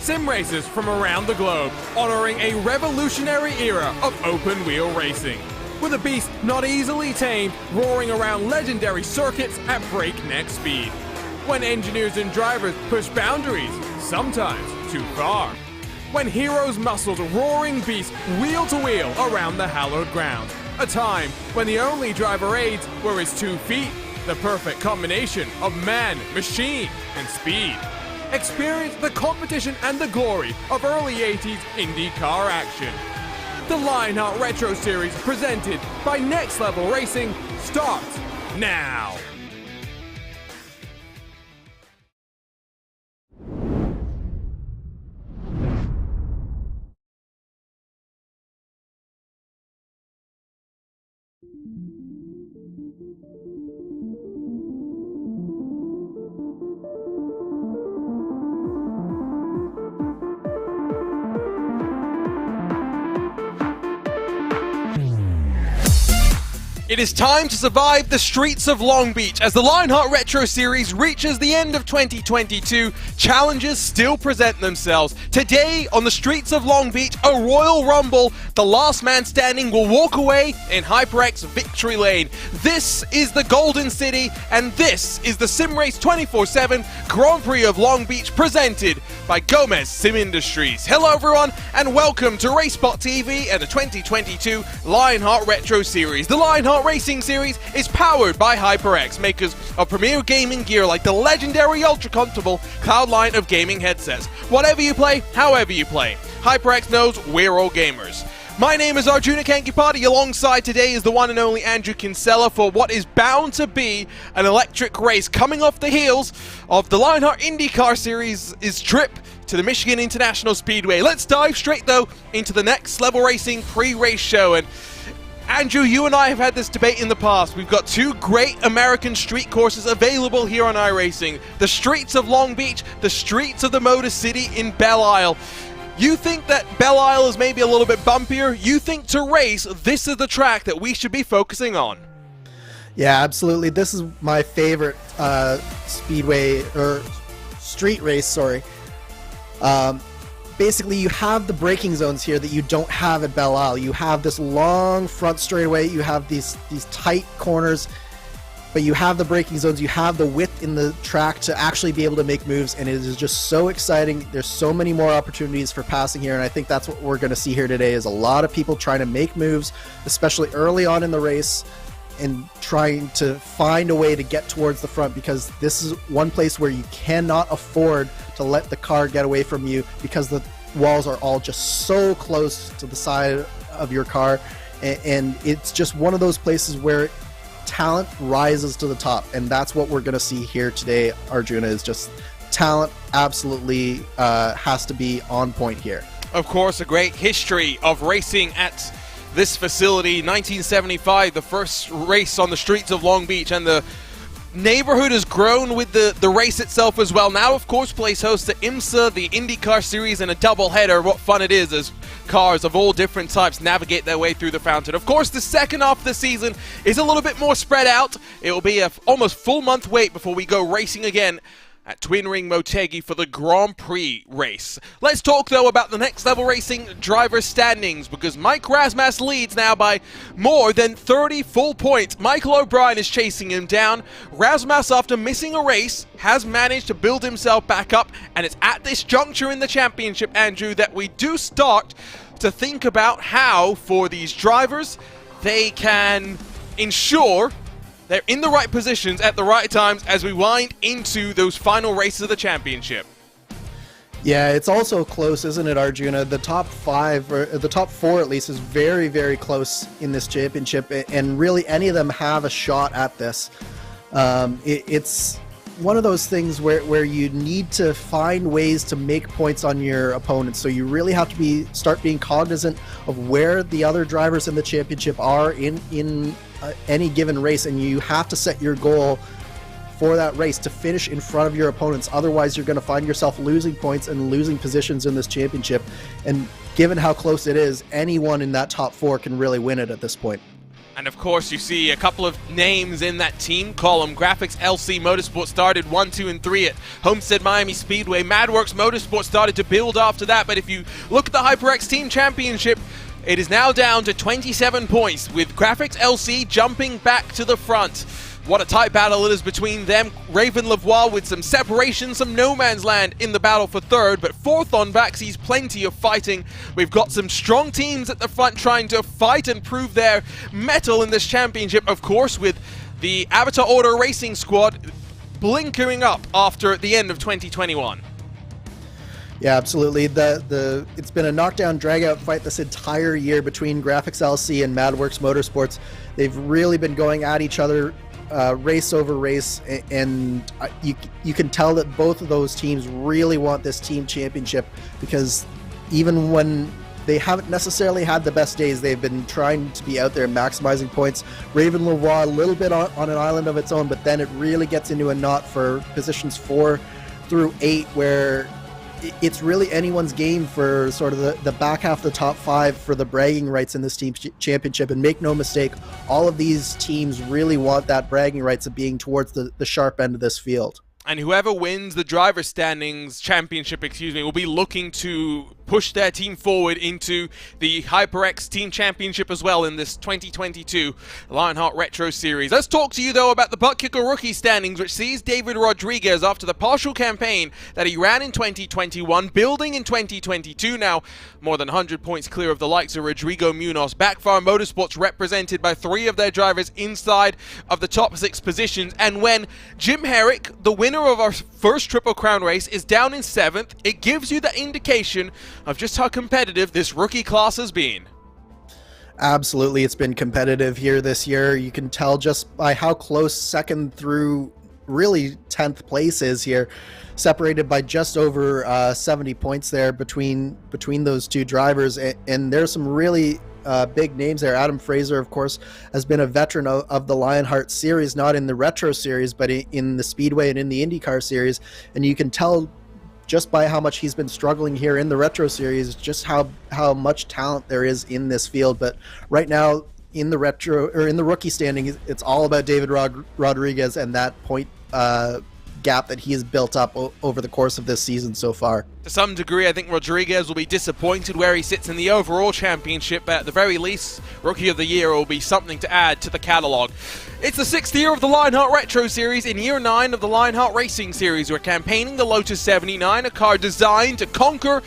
sim racers from around the globe, honoring a revolutionary era of open-wheel racing. With a beast not easily tamed, roaring around legendary circuits at breakneck speed. When engineers and drivers push boundaries, sometimes too far. When heroes muscled roaring beasts wheel to wheel around the hallowed ground. A time when the only driver aids were his 2 feet, the perfect combination of man, machine, and speed. Experience the competition and the glory of early 80s IndyCar action. The Lionheart Retro Series presented by Next Level Racing starts now. It is time to survive the streets of Long Beach as the Lionheart Retro Series reaches the end of 2022. Challenges still present themselves. Today, on the streets of Long Beach, a Royal Rumble. The last man standing will walk away in HyperX Victory Lane. This is the Golden City, and this is the SimRace247 Grand Prix of Long Beach, presented by Gomez Sim Industries. Hello everyone, and welcome to RaceSpotTV and the 2022 Lionheart Retro Series. The Lionheart Racing Series is powered by HyperX, makers of premier gaming gear like the legendary ultra-comfortable Cloud line of gaming headsets. Whatever you play, however you play, HyperX knows we're all gamers. My name is Arjuna Kankipati. Alongside today is the one and only Andrew Kinsella for what is bound to be an electric race coming off the heels of the Lionheart IndyCar Series' trip to the Michigan International Speedway. Let's dive straight though into the Next Level Racing pre-race show. And Andrew, you and I have had this debate in the past. We've got 2 great American street courses available here on iRacing. The streets of Long Beach, the streets of the Motor City in Belle Isle. You think that Belle Isle is maybe a little bit bumpier? You think to race, this is the track that we should be focusing on? Yeah, absolutely. This is my favorite speedway, or street race, sorry. Basically, you have the braking zones here that you don't have at Belle Isle. You have this long front straightaway, you have these tight corners, but you have the braking zones, you have the width in the track to actually be able to make moves, and it is just so exciting. There's so many more opportunities for passing here, and I think that's what we're going to see here today, is a lot of people trying to make moves, especially early on in the race, and trying to find a way to get towards the front, because this is one place where you cannot afford to let the car get away from you, because the walls are all just so close to the side of your car, and it's just one of those places where talent rises to the top, and that's what we're going to see here today. Arjuna, is just talent absolutely has to be on point here. Of course, a great history of racing at this facility. 1975, the first race on the streets of Long Beach, and the neighborhood has grown with the race itself as well. Now, of course, plays host to IMSA, the IndyCar Series, and a doubleheader. What fun it is as cars of all different types navigate their way through the fountain. Of course, the second half of the season is a little bit more spread out. It will be a almost full month wait before we go racing again at Twin Ring Motegi for the Grand Prix race. Let's talk though about the Next Level Racing driver standings, because Mike Rasmussen leads now by more than 30 full points. Michael O'Brien is chasing him down. Rasmussen, after missing a race, has managed to build himself back up, and it's at this juncture in the championship, Andrew, that we do start to think about how, for these drivers, they can ensure they're in the right positions at the right times as we wind into those final races of the championship. Yeah, it's also close, isn't it, Arjuna? The top 5, or the top 4 at least, is very, very close in this championship, and really any of them have a shot at this. It's one of those things where you need to find ways to make points on your opponents, so you really have to start being cognizant of where the other drivers in the championship are in any given race, and you have to set your goal for that race to finish in front of your opponents. Otherwise, you're going to find yourself losing points and losing positions in this championship, and given how close it is, anyone in that top 4 can really win it at this point. And of course, you see a couple of names in that team column. Graphics LC Motorsport started 1, 2, and 3 at Homestead Miami Speedway. MadWorks Motorsport started to build after that. But if you look at the HyperX Team Championship, it is now down to 27 points, with Graphics LC jumping back to the front. What a tight battle it is between them. Raven Lavoie with some separation, some no man's land in the battle for third, but fourth on back sees plenty of fighting. We've got some strong teams at the front trying to fight and prove their mettle in this championship, of course, with the Avatar Order Racing Squad blinkering up after the end of 2021. Yeah, absolutely. It's been a knockdown, drag-out fight this entire year between Graphics LC and MadWorks Motorsports. They've really been going at each other race over race, and you can tell that both of those teams really want this team championship, because even when they haven't necessarily had the best days, they've been trying to be out there maximizing points. Raven Lavoie a little bit on an island of its own, but then it really gets into a knot for positions 4 through 8, where it's really anyone's game for sort of the back half of the top 5 for the bragging rights in this team championship. And make no mistake, all of these teams really want that bragging rights of being towards the sharp end of this field. And whoever wins the driver standings championship, will be looking to push their team forward into the HyperX Team Championship as well in this 2022 Lionheart Retro Series. Let's talk to you, though, about the Butt Kicker rookie standings, which sees David Rodriguez, after the partial campaign that he ran in 2021, building in 2022, now more than 100 points clear of the likes of Rodrigo Munoz. Backfire Motorsports represented by 3 of their drivers inside of the top 6 positions. And when Jim Herrick, the winner of our first Triple Crown race, is down in 7th, it gives you the indication of just how competitive this rookie class has been. Absolutely, it's been competitive here this year. You can tell just by how close 2nd through really 10th place is here, separated by just over 70 points there between those 2 drivers. And there's some really big names there. Adam Fraser, of course, has been a veteran of the Lionheart series, not in the Retro series, but in the Speedway and in the IndyCar series. And you can tell just by how much he's been struggling here in the Retro series, just how much talent there is in this field. But right now in the Retro, or in the rookie standing, it's all about David Rodriguez and that point gap that he has built up over the course of this season so far. To some degree, I think Rodriguez will be disappointed where he sits in the overall championship, but at the very least, Rookie of the Year will be something to add to the catalog. It's the 6th year of the Lionheart Retro Series. In year 9 of the Lionheart Racing Series, we're campaigning the Lotus 79, a car designed to conquer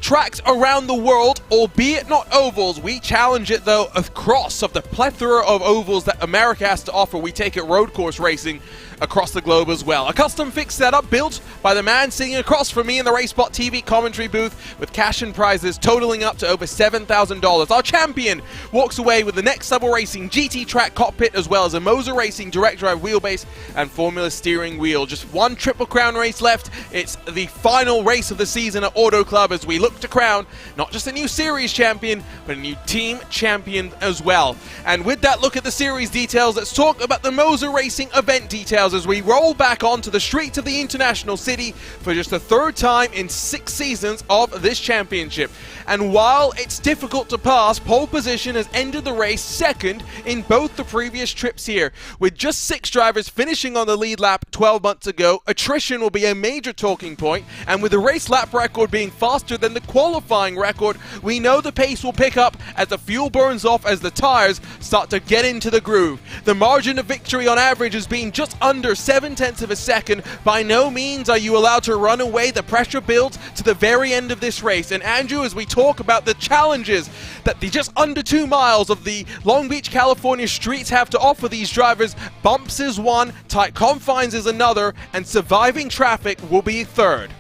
tracks around the world, albeit not ovals. We challenge it, though, across of the plethora of ovals that America has to offer. We take it road course racing across the globe as well. A custom fixed setup built by the man sitting across from me in the RaceSpotTV commentary booth, with cash and prizes totaling up to over $7,000. Our champion walks away with the Next Level Racing GT Track cockpit, as well as a Moser Racing direct drive wheelbase and Formula steering wheel. Just one Triple Crown race left. It's the final race of the season at Auto Club as we look to crown not just a new series champion, but a new team champion as well. And with that look at the series details, let's talk about the Moser Racing event details as we roll back onto the streets of the international city for just the 3rd time in 6 seasons of this championship. And while it's difficult to pass, pole position has ended the race 2nd in both the previous trips here. With just 6 drivers finishing on the lead lap 12 months ago, attrition will be a major talking point, and with the race lap record being faster than the qualifying record, we know the pace will pick up as the fuel burns off as the tires start to get into the groove. The margin of victory on average has been just under 0.7 of a second. By no means are you allowed to run away. The pressure builds to the very end of this race. And Andrew, as we talk about the challenges that the just under 2 miles of the Long Beach, California streets have to offer these drivers, bumps is one, tight confines is another, and surviving traffic will be 3rd.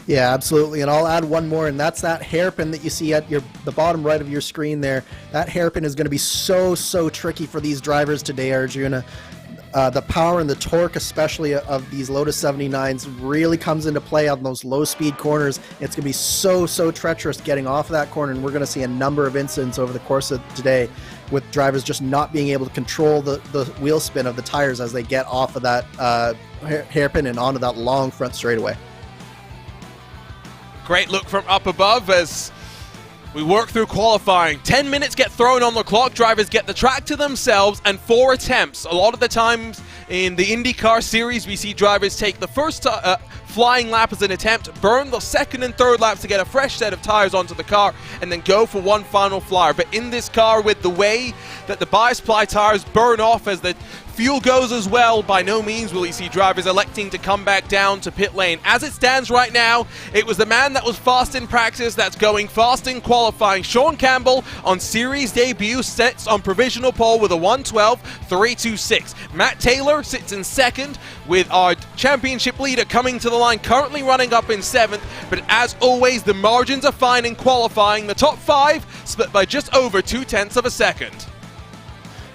Yeah, absolutely. And I'll add one more, and that's that hairpin that you see at the bottom right of your screen there. That hairpin is going to be so tricky for these drivers today, Arjuna. The power and the torque, especially of these Lotus 79s, really comes into play on those low-speed corners. It's going to be so treacherous getting off of that corner, and we're going to see a number of incidents over the course of today with drivers just not being able to control the wheel spin of the tires as they get off of that hairpin and onto that long front straightaway. Great look from up above as We work through qualifying. 10 minutes get thrown on the clock. Drivers get the track to themselves and 4 attempts. A lot of the times in the IndyCar series, we see drivers take the first flying lap as an attempt, burn the second and third laps to get a fresh set of tires onto the car, and then go for one final flyer. But in this car, with the way that the bias ply tires burn off as the fuel goes as well, by no means will you see drivers electing to come back down to pit lane. As it stands right now, it was the man that was fast in practice that's going fast in qualifying. Sean Campbell on series debut sits on provisional pole with a 1:12.326. Matt Taylor sits in second, with our championship leader coming to the line, currently running up in 7th. But as always, the margins are fine in qualifying. The top 5 split by just over 0.2 of a second.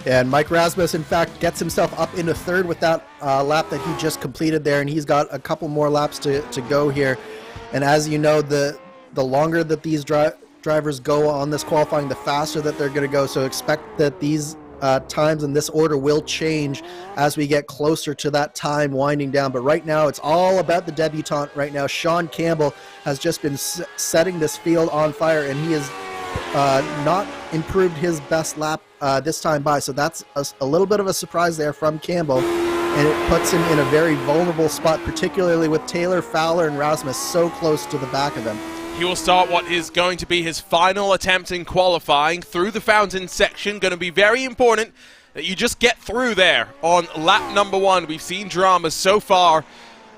And Mike Rasmus, in fact, gets himself up into 3rd with that lap that he just completed there, and he's got a couple more laps to go here. And as you know, the longer that these drivers go on this qualifying, the faster that they're going to go. So expect that these times in this order will change as we get closer to that time winding down. But right now, it's all about the debutant right now. Sean Campbell has just been setting this field on fire, and he has not improved his best lap this time by, so that's a little bit of a surprise there from Campbell, and it puts him in a very vulnerable spot, particularly with Taylor, Fowler, and Rasmus so close to the back of him. He will start what is going to be his final attempt in qualifying through the fountain section. Going to be very important that you just get through there on lap number 1. We've seen dramas so far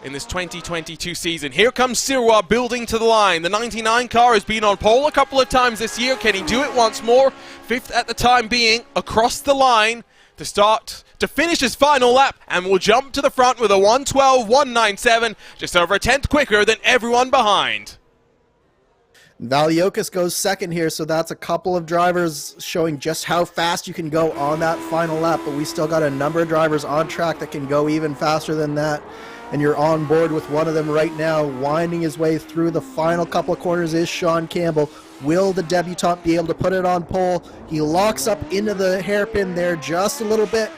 in this 2022 season. Here comes Sirois building to the line. The 99 car has been on pole a couple of times this year. Can he do it once more? 5th at the time being, across the line to finish his final lap, and will jump to the front with a 1:12.197, just over a 10th quicker than everyone behind. Valiokas goes second here, so that's a couple of drivers showing just how fast you can go on that final lap, but we still got a number of drivers on track that can go even faster than that. And you're on board with one of them right now. Winding his way through the final couple of corners is Sean Campbell. Will the debutant be able to put it on pole? He locks up into the hairpin there just a little bit.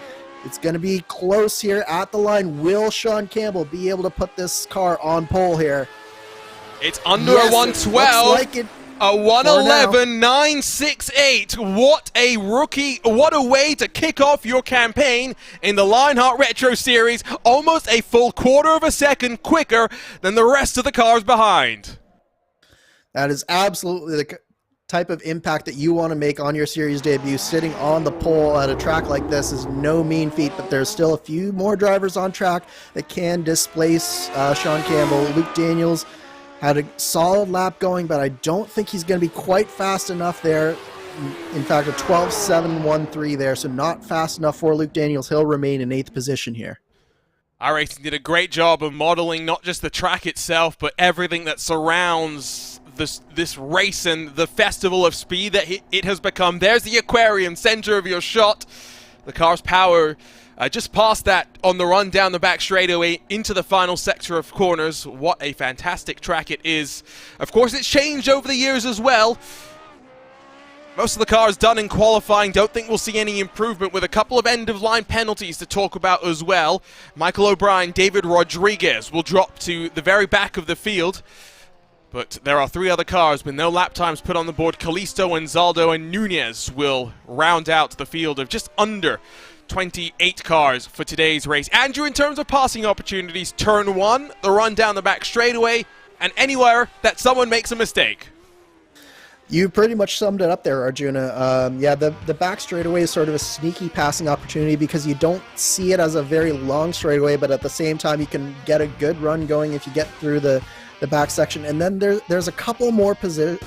It's going to be close here at the line. Will Sean Campbell be able to put this car on pole here? It's under a 1:12. Looks like it. A 1:11.968. What a rookie. What a way to kick off your campaign in the Lionheart Retro Series. Almost a full quarter of a second quicker than the rest of the cars behind. That is absolutely the type of impact that you want to make on your series debut. Sitting on the pole at a track like this is no mean feat, but there's still a few more drivers on track that can displace Sean Campbell. Luke Daniels had a solid lap going, but I don't think he's going to be quite fast enough there. In fact, a 12.713 there, so not fast enough for Luke Daniels. He'll remain in 8th position here. iRacing did a great job of modeling not just the track itself, but everything that surrounds this race and the festival of speed that it has become. There's the aquarium, center of your shot. The car's power just past that on the run down the back straightaway into the final sector of corners. What a fantastic track it is. Of course, it's changed over the years as well. Most of the cars done in qualifying. Don't think we'll see any improvement, with a couple of end-of-line penalties to talk about as well. Michael O'Brien, David Rodriguez will drop to the very back of the field. But there are 3 other cars with no lap times put on the board. Callisto, Anzaldo, and Nunez will round out the field of just under 28 cars for today's race. Andrew, in terms of passing opportunities, turn 1, the run down the back straightaway, and anywhere that someone makes a mistake. You pretty much summed it up there, Arjuna. Yeah, the back straightaway is sort of a sneaky passing opportunity because you don't see it as a very long straightaway, but at the same time you can get a good run going if you get through the back section. And then there's a couple more places,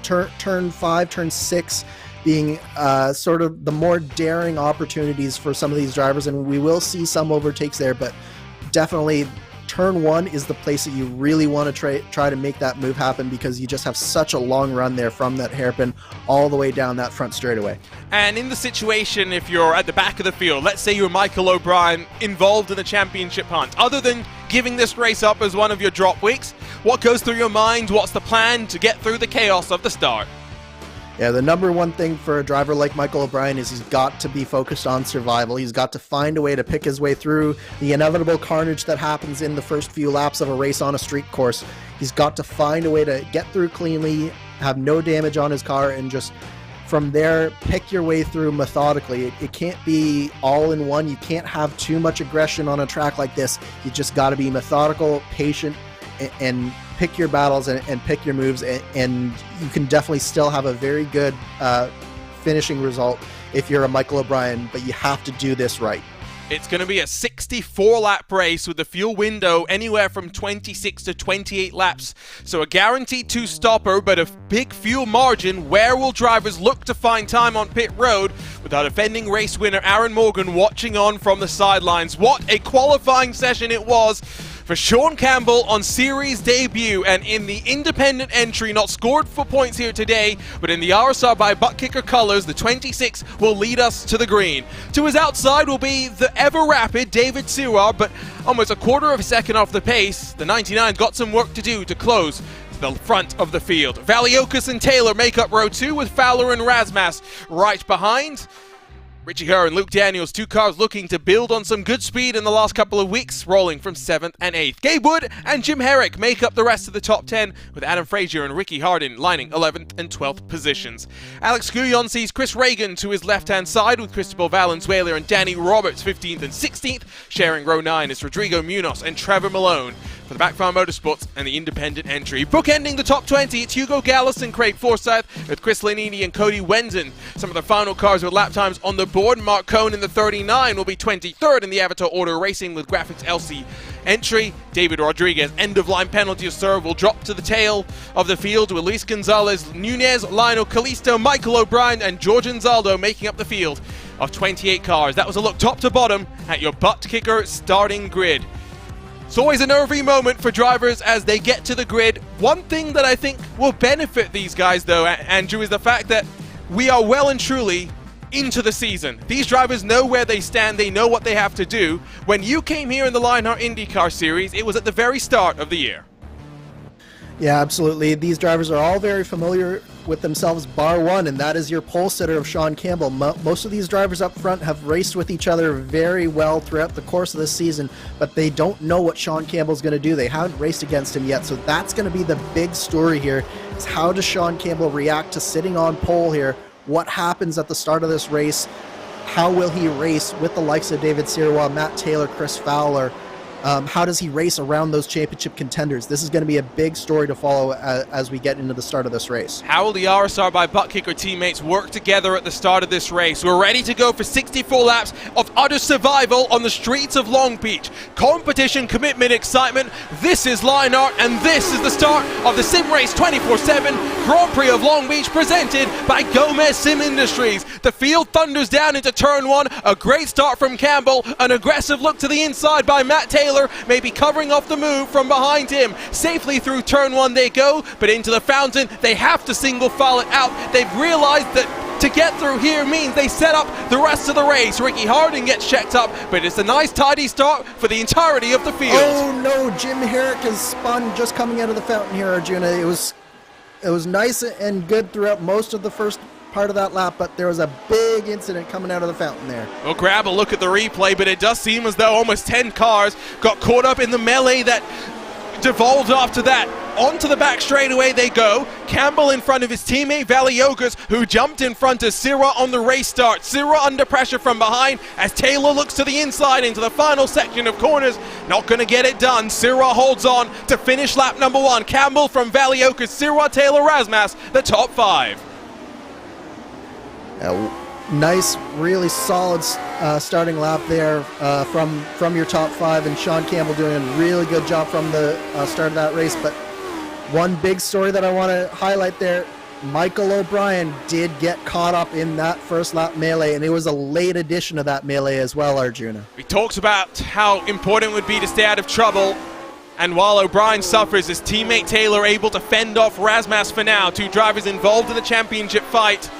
turn 5, turn 6, being sort of the more daring opportunities for some of these drivers, and we will see some overtakes there, but definitely turn 1 is the place that you really want to try to make that move happen, because you just have such a long run there from that hairpin all the way down that front straightaway. And in the situation, if you're at the back of the field, let's say you're Michael O'Brien involved in the championship hunt, other than giving this race up as one of your drop weeks, what goes through your mind? What's the plan to get through the chaos of the start? Yeah, the number one thing for a driver like Michael O'Brien is he's got to be focused on survival. He's got to find a way to pick his way through the inevitable carnage that happens in the first few laps of a race on a street course. He's got to find a way to get through cleanly, have no damage on his car, and just from there pick your way through methodically. It can't be all in one. You can't have too much aggression on a track like this. You just got to be methodical, patient, and pick your battles and pick your moves, and you can definitely still have a very good finishing result if you're a Michael O'Brien, but you have to do this right. It's going to be a 64-lap race with the fuel window anywhere from 26 to 28 laps. So a guaranteed two-stopper, but a big fuel margin. Where will drivers look to find time on pit road with our defending race winner Aaron Morgan watching on from the sidelines? What a qualifying session it was for Sean Campbell on series debut, and in the independent entry, not scored for points here today, but in the RSR by butt kicker colors, the 26 will lead us to the green. To his outside will be the ever rapid David Sirar, but almost a quarter of a second off the pace. The 99 got some work to do to close the front of the field. Valiokas and Taylor make up row 2 with Fowler and Razmas right behind. Richie Herr and Luke Daniels, 2 cars looking to build on some good speed in the last couple of weeks, rolling from 7th and 8th. Gabe Wood and Jim Herrick make up the rest of the top 10, with Adam Frazier and Ricky Hardin lining 11th and 12th positions. Alex Guyon sees Chris Reagan to his left-hand side, with Cristobal Valenzuela and Danny Roberts 15th and 16th. Sharing row 9 is Rodrigo Munoz and Trevor Malone for the Backfire Motorsports and the independent entry. Bookending the top 20, it's Hugo Gallus and Craig Forsyth with Chris Lanini and Cody Wenzen. Some of the final cars with lap times on the board. Mark Cohn in the 39 will be 23rd in the Avatar Order Racing with Graphics LC entry. David Rodriguez, end-of-line penalty serve, will drop to the tail of the field with Luis Gonzalez, Nunez, Lionel Calisto, Michael O'Brien and George Anzaldo making up the field of 28 cars. That was a look top to bottom at your butt kicker starting grid. It's always a nervy moment for drivers as they get to the grid. One thing that I think will benefit these guys, though, Andrew, is the fact that we are well and truly into the season. These drivers know where they stand, they know what they have to do. When you came here in the Lionheart IndyCar Series, it was at the very start of the year. Yeah, absolutely. These drivers are all very familiar with themselves, bar one, and that is your pole sitter of Sean Campbell. Most of these drivers up front have raced with each other very well throughout the course of this season, but they don't know what Sean Campbell's going to do. They haven't raced against him yet, so that's going to be the big story here, is how does Sean Campbell react to sitting on pole here? What happens at the start of this race? How will he race with the likes of David Sirwa, Matt Taylor, Chris Fowler? How does he race around those championship contenders? This is going to be a big story to follow as we get into the start of this race. How will the RSR by butt kicker teammates work together at the start of this race? We're ready to go for 64 laps of utter survival on the streets of Long Beach. Competition, commitment, excitement. This is Lionheart, and this is the start of the SimRace247 Grand Prix of Long Beach, presented by Gomez Sim Industries. The field thunders down into turn 1. A great start from Campbell. An aggressive look to the inside by Matt Taylor, maybe covering off the move from behind him. Safely through turn 1 they go, but into the fountain they have to single file it out. They've realized that to get through here means they set up the rest of the race. Ricky Harding gets checked up, but it's a nice tidy start for the entirety of the field. Oh no, Jim Herrick has spun just coming out of the fountain here, Arjuna. It was nice and good throughout most of the first part of that lap, but there was a big incident coming out of the fountain there. We'll grab a look at the replay, but it does seem as though almost 10 cars got caught up in the melee that devolved after that. Onto the back straightaway they go. Campbell in front of his teammate Valiokas, who jumped in front of Sirwa on the race start. Sirwa under pressure from behind as Taylor looks to the inside into the final section of corners. Not going to get it done. Sirwa holds on to finish lap number 1. Campbell from Valiokas, Sirwa, Taylor, Razmas, the top 5. Nice, really solid starting lap there from your top 5, and Sean Campbell doing a really good job from the start of that race. But one big story that I want to highlight there, Michael O'Brien did get caught up in that first lap melee, and it was a late addition of that melee as well, Arjuna. We talked about how important it would be to stay out of trouble, and while O'Brien suffers, his teammate Taylor able to fend off Razmas for now. 2 drivers involved in the championship fight,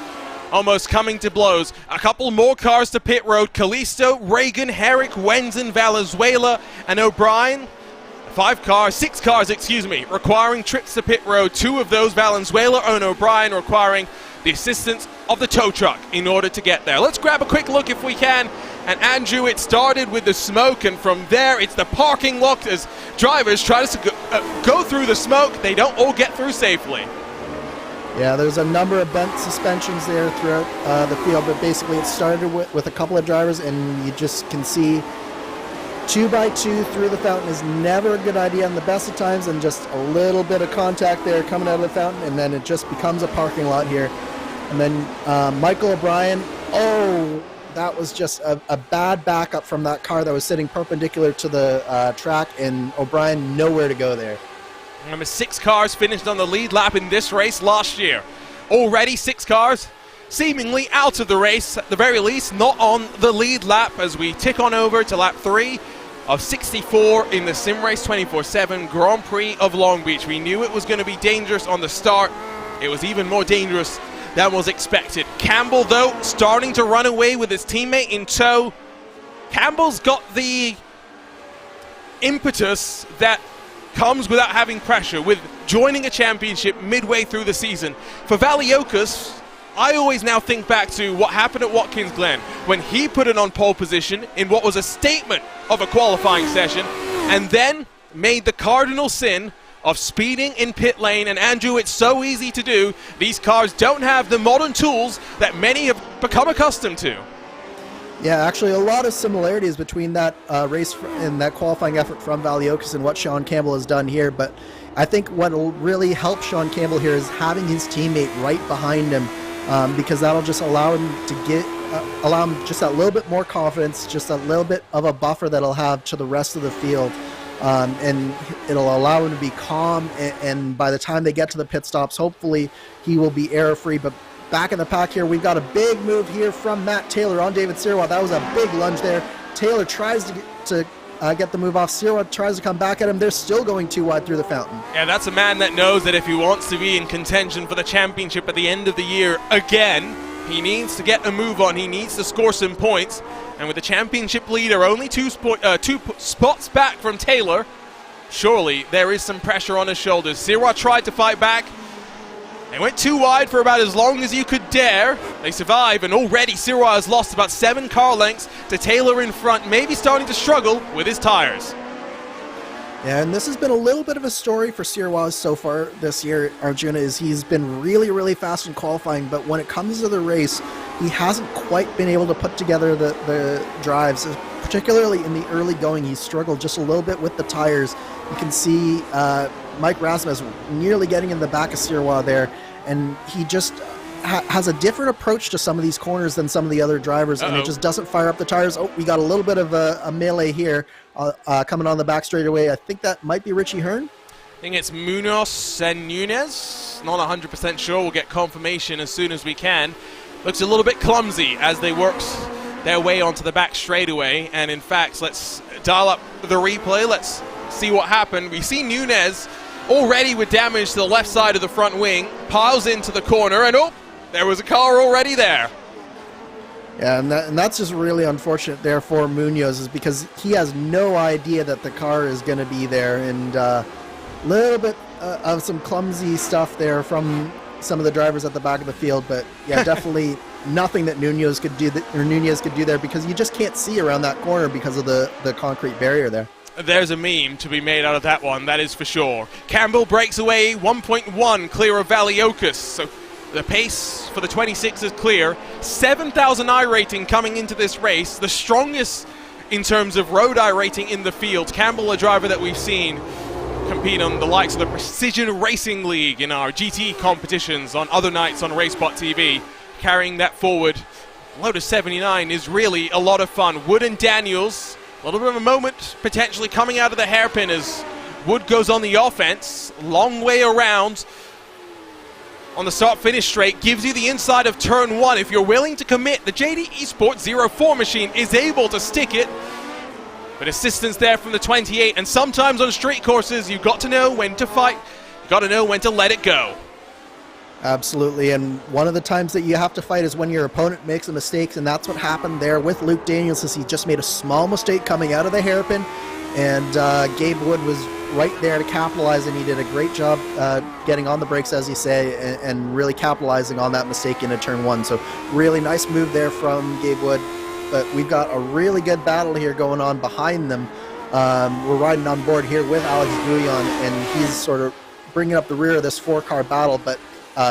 almost coming to blows. A couple more cars to pit road. Calisto, Reagan, Herrick, Wenzen, Valenzuela, and O'Brien. 6 cars, requiring trips to pit road. 2 of those, Valenzuela and O'Brien, requiring the assistance of the tow truck in order to get there. Let's grab a quick look if we can. And Andrew, it started with the smoke, and from there it's the parking lot as drivers try to go through the smoke. They don't all get through safely. Yeah, there's a number of bent suspensions there throughout the field, but basically it started with a couple of drivers, and you just can see 2x2 through the fountain is never a good idea on the best of times, and just a little bit of contact there coming out of the fountain, and then it just becomes a parking lot here. And then Michael O'Brien, that was just a bad backup from that car that was sitting perpendicular to the track, and O'Brien nowhere to go there. Remember, 6 cars finished on the lead lap in this race last year. Already 6 cars seemingly out of the race, at the very least, not on the lead lap, as we tick on over to lap 3 of 64 in the SimRace247 Grand Prix of Long Beach. We knew it was going to be dangerous on the start. It was even more dangerous than was expected. Campbell, though, starting to run away with his teammate in tow. Campbell's got the impetus that comes without having pressure, with joining a championship midway through the season. For Valiokas, I always now think back to what happened at Watkins Glen when he put it on pole position in what was a statement of a qualifying session, and then made the cardinal sin of speeding in pit lane. And Andrew, it's so easy to do. These cars don't have the modern tools that many have become accustomed to. Yeah, actually a lot of similarities between that race and that qualifying effort from Valiokas and what Sean Campbell has done here. But I think what will really help Sean Campbell here is having his teammate right behind him, because that'll just allow him to allow him just that little bit more confidence, just a little bit of a buffer that he'll have to the rest of the field. And it'll allow him to be calm, and by the time they get to the pit stops, hopefully he will be error-free. But back in the pack here, we've got a big move here from Matt Taylor on David Sirwa. That was a big lunge there. Taylor tries to get the move off. Sirwa tries to come back at him. They're still going too wide through the fountain. Yeah, that's a man that knows that if he wants to be in contention for the championship at the end of the year again, he needs to get a move on. He needs to score some points. And with the championship leader only two spots back from Taylor, surely there is some pressure on his shoulders. Sirwa tried to fight back. They went too wide for about as long as you could dare. They survive, and already Sirwa has lost about 7 car lengths to Taylor in front, maybe starting to struggle with his tires. Yeah, and this has been a little bit of a story for Sirwa so far this year, Arjuna, is he's been really, really fast in qualifying, but when it comes to the race, he hasn't quite been able to put together the drives. Particularly in the early going, he struggled just a little bit with the tires. You can see Mike Rasmus nearly getting in the back of Sirwa there, and he just has a different approach to some of these corners than some of the other drivers, and it just doesn't fire up the tires. Oh, we got a little bit of a melee here coming on the back straightaway. I think that might be Richie Hearn. I think it's Munoz and Nunez. Not 100% sure. We'll get confirmation as soon as we can. Looks a little bit clumsy as they work their way onto the back straightaway. And in fact, let's dial up the replay. Let's see what happened. We see Nunez already with damage to the left side of the front wing, piles into the corner, and oh, there was a car already there. Yeah, and that's just really unfortunate there for Munoz, is because he has no idea that the car is going to be there, and a little bit of some clumsy stuff there from some of the drivers at the back of the field. But yeah, definitely nothing that Nunez could do there, because you just can't see around that corner because of the concrete barrier there. There's a meme to be made out of that one, that is for sure. Campbell breaks away 1.1 clear of Valiokas, so the pace for the 26 is clear. 7,000 I rating coming into this race, the strongest in terms of road I rating in the field. Campbell, a driver that we've seen compete on the likes of the Precision Racing League in our GT competitions on other nights on RaceSpotTV, carrying that forward. Lotus 79 is really a lot of fun. Wood and Daniels, a little bit of a moment potentially coming out of the hairpin as Wood goes on the offense. Long way around on the start-finish straight, gives you the inside of turn 1. If you're willing to commit, the JD Esports 04 machine is able to stick it. But assistance there from the 28, and sometimes on street courses, you've got to know when to fight. You've got to know when to let it go. Absolutely, and one of the times that you have to fight is when your opponent makes a mistake, and that's what happened there with Luke Daniels, as he just made a small mistake coming out of the hairpin, and Gabe Wood was right there to capitalize, and he did a great job getting on the brakes, as you say, and really capitalizing on that mistake into turn 1. So really nice move there from Gabe Wood. But we've got a really good battle here going on behind them. We're riding on board here with Alex Bouillon, and he's sort of bringing up the rear of this 4-car battle. But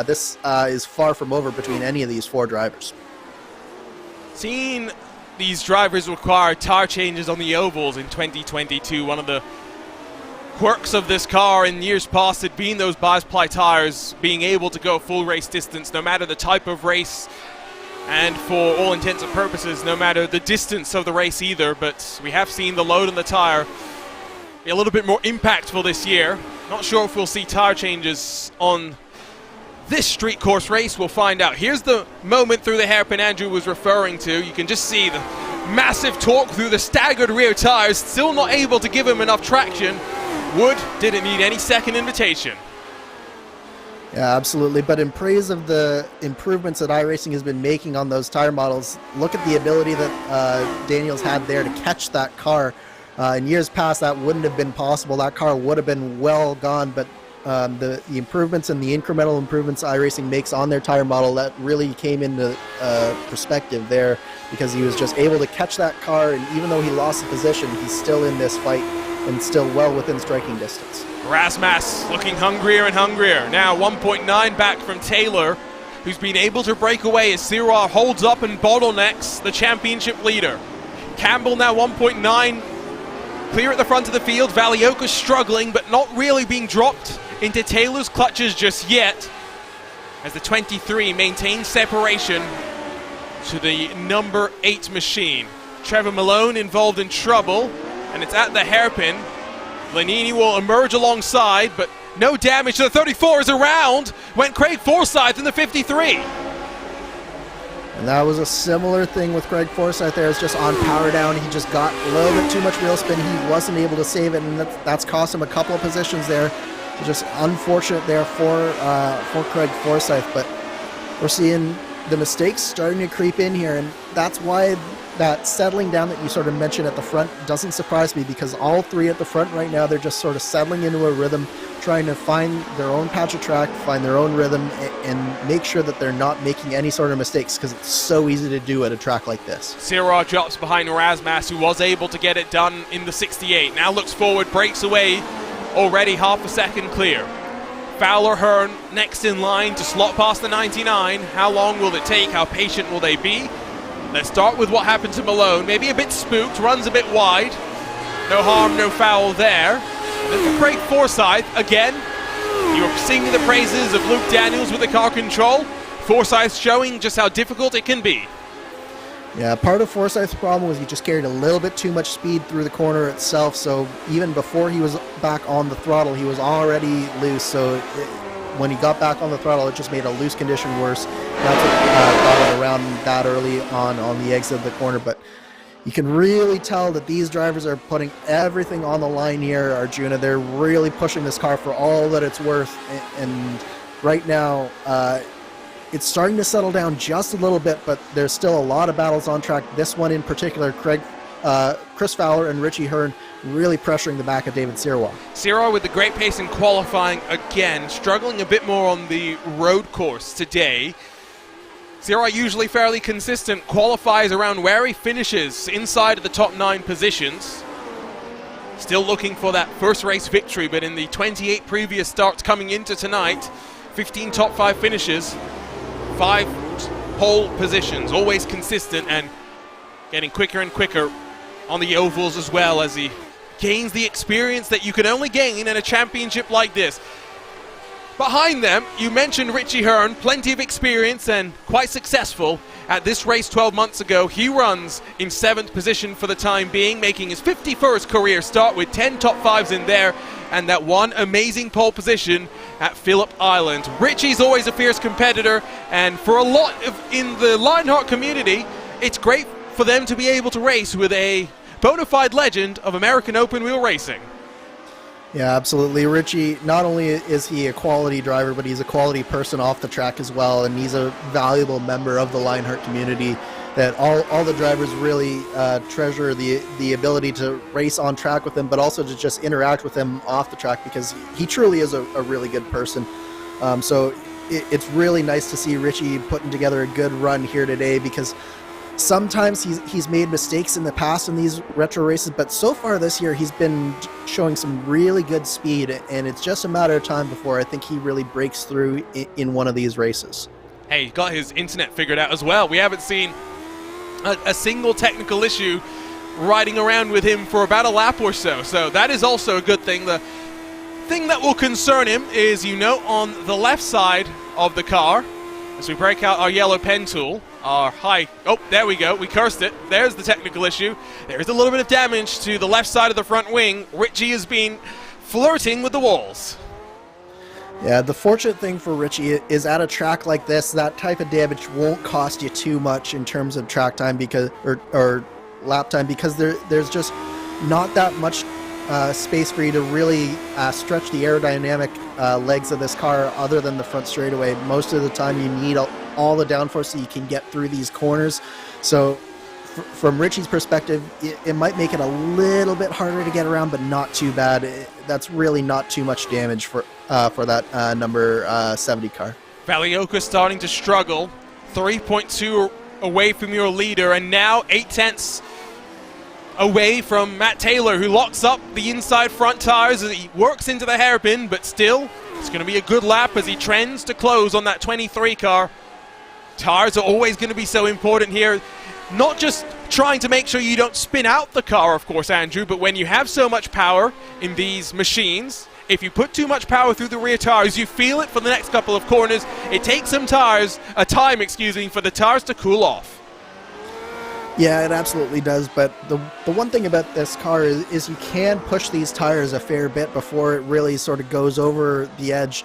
this is far from over between any of these 4 drivers. Seeing these drivers require tire changes on the ovals in 2022, one of the quirks of this car in years past had been those bias-ply tires being able to go full race distance no matter the type of race, and for all intents and purposes no matter the distance of the race either. But we have seen the load on the tire be a little bit more impactful this year. Not sure if we'll see tire changes on this street course race. We'll find out. Here's the moment through the hairpin Andrew was referring to. You can just see the massive torque through the staggered rear tires, still not able to give him enough traction. Wood didn't need any second invitation. Yeah, absolutely. But in praise of the improvements that iRacing has been making on those tire models, look at the ability that Daniel's had there to catch that car. In years past, that wouldn't have been possible. That car would have been well gone, but the improvements and the incremental improvements iRacing makes on their tire model, that really came into perspective there, because he was just able to catch that car, and even though he lost the position, he's still in this fight and still well within striking distance. Rasmus looking hungrier and hungrier. Now 1.9 back from Taylor, who's been able to break away as Siraj holds up and bottlenecks the championship leader. Campbell now 1.9 clear at the front of the field. Valioka struggling, but not really being dropped into Taylor's clutches just yet, as the 23 maintains separation to the number 8 machine. Trevor Malone involved in trouble, and it's at the hairpin. Lanini will emerge alongside, but no damage to the 34 is around. Went Craig Forsyth in the 53. And that was a similar thing with Craig Forsyth there. It's just on power down. He just got a little bit too much wheel spin. He wasn't able to save it, and that's cost him a couple of positions there. Just unfortunate there for Craig Forsyth. But we're seeing the mistakes starting to creep in here, and that's why that settling down that you sort of mentioned at the front doesn't surprise me, because all 3 at the front right now, they're just sort of settling into a rhythm, trying to find their own patch of track, find their own rhythm, and make sure that they're not making any sort of mistakes, because it's so easy to do at a track like this. Siraj drops behind Rasmus, who was able to get it done in the 68. Now looks forward, breaks away, already half a second clear. Fowler, Hearn next in line to slot past the 99. How long will it take? How patient will they be? Let's start with what happened to Malone. Maybe a bit spooked, runs a bit wide. No harm, no foul there. Then for Craig Forsyth, again, you're singing the praises of Luke Daniels with the car control. Forsyth showing just how difficult it can be. Yeah, part of Forsyth's problem was he just carried a little bit too much speed through the corner itself, so even before he was back on the throttle, he was already loose, so when he got back on the throttle, it just made a loose condition worse. That's what got him around that early on the exit of the corner. But you can really tell that these drivers are putting everything on the line here, Arjuna. They're really pushing this car for all that it's worth. And right now, it's starting to settle down just a little bit, but there's still a lot of battles on track. This one in particular, Chris Fowler and Richie Hearn really pressuring the back of David Siraj. Siraj with the great pace in qualifying again, struggling a bit more on the road course today. Siraj usually fairly consistent, qualifies around where he finishes inside of the top 9 positions. Still looking for that first race victory, but in the 28 previous starts coming into tonight, 15 top 5 finishes, 5 pole positions, always consistent and getting quicker and quicker on the ovals as well, as he gains the experience that you can only gain in a championship like this. Behind them, you mentioned Richie Hearn, plenty of experience and quite successful at this race 12 months ago. He runs in 7th position for the time being, making his 51st career start with 10 top 5s in there and that one amazing pole position at Phillip Island. Richie's always a fierce competitor, and for a lot in the Lionheart community, it's great for them to be able to race with a bona fide legend of American open wheel racing. Yeah, absolutely. Richie, not only is he a quality driver, but he's a quality person off the track as well, and he's a valuable member of the Lionheart community that all the drivers really treasure the ability to race on track with him, but also to just interact with him off the track, because he truly is a really good person. So it's really nice to see Richie putting together a good run here today, because Sometimes he's made mistakes in the past in these retro races, but so far this year he's been showing some really good speed, and it's just a matter of time before I think he really breaks through in one of these races. Hey, he got his internet figured out as well. We haven't seen a single technical issue riding around with him for about a lap or so, so that is also a good thing. The thing that will concern him is, you know, on the left side of the car, as we break out our yellow pen tool, our high, oh, there we go, we cursed it. There's the technical issue. There is a little bit of damage to the left side of the front wing. Richie has been flirting with the walls. Yeah, the fortunate thing for Richie is at a track like this, that type of damage won't cost you too much in terms of track time because or lap time, because there's just not that much space for you to really stretch the aerodynamic legs of this car other than the front straightaway. Most of the time you need all the downforce so you can get through these corners. So from Richie's perspective, it might make it a little bit harder to get around, but not too bad. That's really not too much damage for that number 70 car. Valioka starting to struggle. 3.2 away from your leader, and now 0.8 away from Matt Taylor, who locks up the inside front tires as he works into the hairpin, but still, it's going to be a good lap as he trends to close on that 23 car. Tires are always going to be so important here. Not just trying to make sure you don't spin out the car, of course, Andrew, but when you have so much power in these machines, if you put too much power through the rear tires, you feel it for the next couple of corners. It takes some time, for the tires to cool off. Yeah, it absolutely does, but the one thing about this car is you can push these tires a fair bit before it really sort of goes over the edge.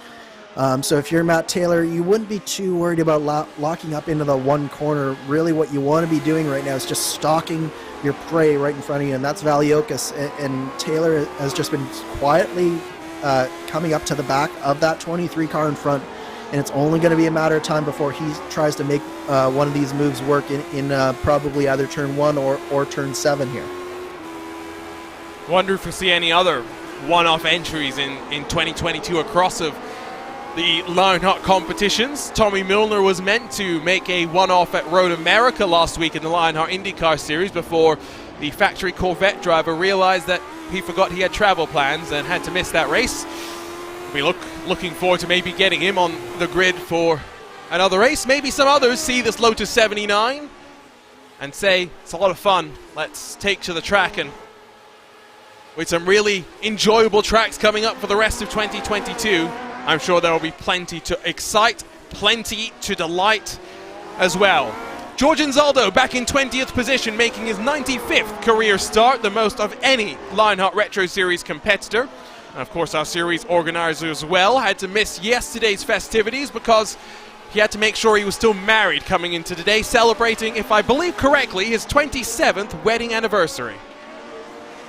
So if you're Matt Taylor, you wouldn't be too worried about locking up into the one corner. Really what you want to be doing right now is just stalking your prey right in front of you, and that's Valiokas. And Taylor has just been quietly coming up to the back of that 23 car in front, and it's only going to be a matter of time before he tries to make one of these moves work in probably either turn 1 or turn 7 here. Wonder if we'll see any other one-off entries in 2022 across of the Lionheart competitions. Tommy Milner was meant to make a one-off at Road America last week in the Lionheart IndyCar Series before the factory Corvette driver realized that he forgot he had travel plans and had to miss that race. We looking forward to maybe getting him on the grid for another race. Maybe some others see this Lotus 79 and say, it's a lot of fun, let's take to the track, and with some really enjoyable tracks coming up for the rest of 2022, I'm sure there will be plenty to excite, plenty to delight as well. George Anzaldo back in 20th position, making his 95th career start, the most of any Lionheart Retro Series competitor. And of course our series organizer as well had to miss yesterday's festivities because he had to make sure he was still married coming into today, celebrating, if I believe correctly, his 27th wedding anniversary.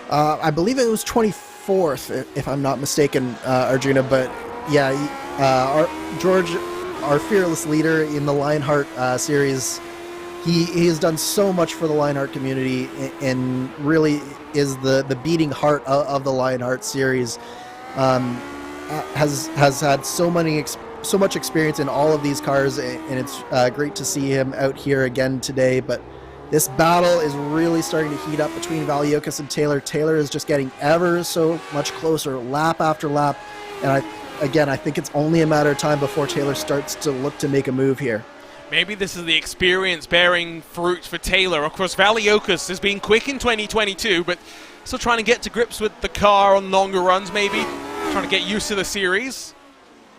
I believe it was 24th, if I'm not mistaken, Arjuna, but yeah, George, our fearless leader in the Lionheart series, he has done so much for the Lionheart community and really is the beating heart of the Lionheart series. Has had so much experience in all of these cars, and it's great to see him out here again today. But this battle is really starting to heat up between Valiokas and Taylor. Taylor is just getting ever so much closer, lap after lap, and I think it's only a matter of time before Taylor starts to look to make a move here. Maybe this is the experience bearing fruit for Taylor. Of course, Valiokas has been quick in 2022, but still trying to get to grips with the car on longer runs, maybe. Trying to get used to the series.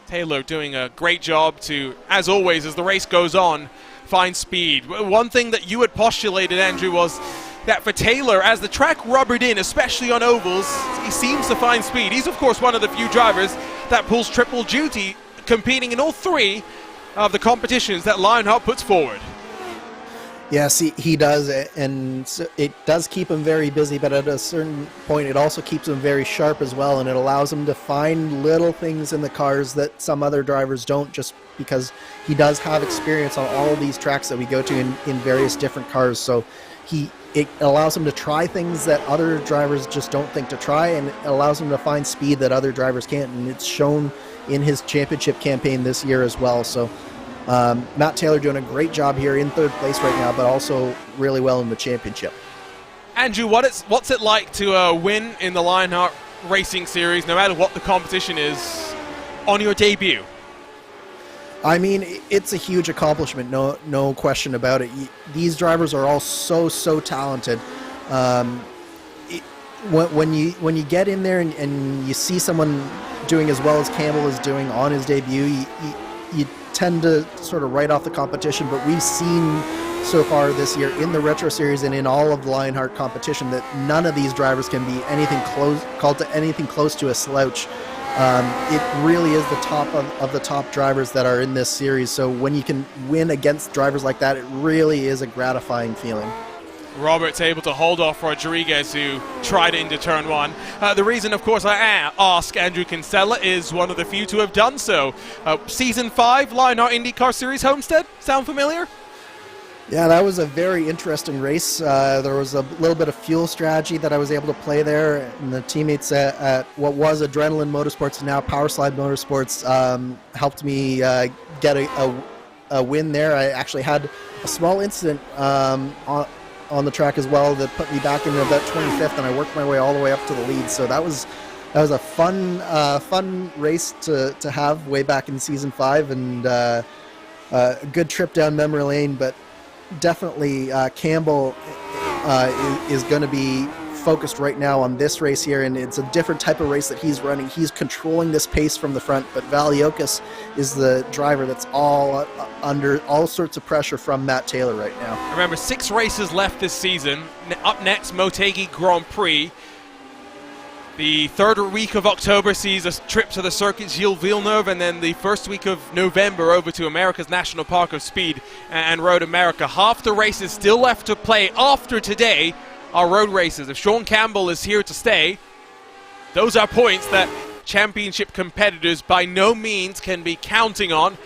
Taylor doing a great job to, as always, as the race goes on, find speed. One thing that you had postulated, Andrew, was that for Taylor, as the track rubbered in, especially on ovals, he seems to find speed. He's, of course, one of the few drivers that pulls triple duty, competing in all three of the competitions that Lionheart puts forward. Yes, he does, and so it does keep him very busy, but at a certain point it also keeps him very sharp as well, and it allows him to find little things in the cars that some other drivers don't, just because he does have experience on all of these tracks that we go to in various different cars. So it allows him to try things that other drivers just don't think to try, and it allows him to find speed that other drivers can't, and it's shown in his championship campaign this year as well. So Matt Taylor doing a great job here in third place right now, but also really well in the championship. Andrew, what's it like to win in the Lionheart Racing Series, no matter what the competition is, on your debut? I mean, it's a huge accomplishment, no question about it. These drivers are all so talented. When you get in there and you see someone doing as well as Campbell is doing on his debut, you tend to sort of write off the competition. But we've seen so far this year in the Retro Series and in all of the Lionheart competition that none of these drivers can be called to anything close to a slouch. It really is the top of the top drivers that are in this series. So when you can win against drivers like that, it really is a gratifying feeling. Robert's able to hold off Rodriguez, who tried into turn one. The reason, of course, I ask Andrew Kinsella is one of the few to have done so. Season 5, Lionheart IndyCar Series Homestead, sound familiar? Yeah, that was a very interesting race. There was a little bit of fuel strategy that I was able to play there, and the teammates at what was Adrenaline Motorsports and now Powerslide Motorsports helped me get a win there. I actually had a small incident on the track as well that put me back in about 25th, and I worked my way all the way up to the lead. So that was a fun race to have way back in season 5, and a good trip down memory lane. But definitely Campbell is going to be focused right now on this race here, and it's a different type of race that he's running. He's controlling this pace from the front, but Valiokas is the driver that's all under all sorts of pressure from Matt Taylor right now. Remember, 6 races left this season. Up next, Motegi Grand Prix. The third week of October sees a trip to the circuit Gilles Villeneuve, and then the first week of November over to America's National Park of Speed and Road America. Half the races still left to play after today are road races. If Sean Campbell is here to stay, those are points that championship competitors by no means can be counting on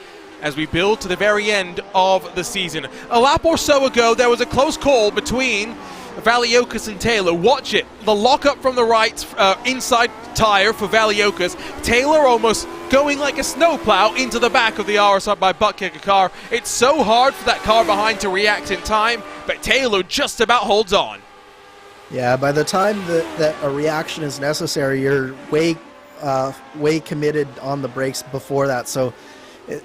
as we build to the very end of the season. A lap or so ago, there was a close call between Valiokas and Taylor. Watch it. The lockup from the right inside tire for Valiokas. Taylor almost going like a snowplow into the back of the RSR by butt kicker car. It's so hard for that car behind to react in time, but Taylor just about holds on. Yeah, by the time that a reaction is necessary, you're way committed on the brakes before that. So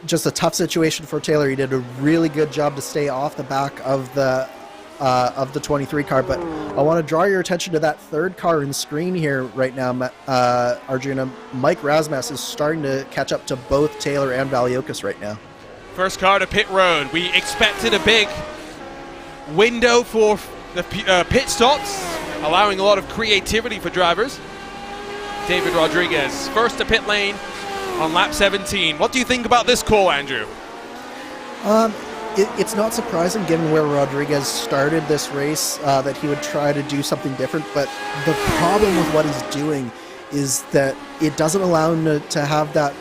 just a tough situation for Taylor. He did a really good job to stay off the back of the 23 car, but I want to draw your attention to that third car in screen here right now, Arjuna. Mike Rasmus is starting to catch up to both Taylor and Valiokas right now. First car to pit road. We expected a big window for the pit stops, allowing a lot of creativity for drivers. David Rodriguez, first to pit lane on lap 17. What do you think about this call, Andrew? It's not surprising, given where Rodriguez started this race, that he would try to do something different. But the problem with what he's doing is that it doesn't allow him to have that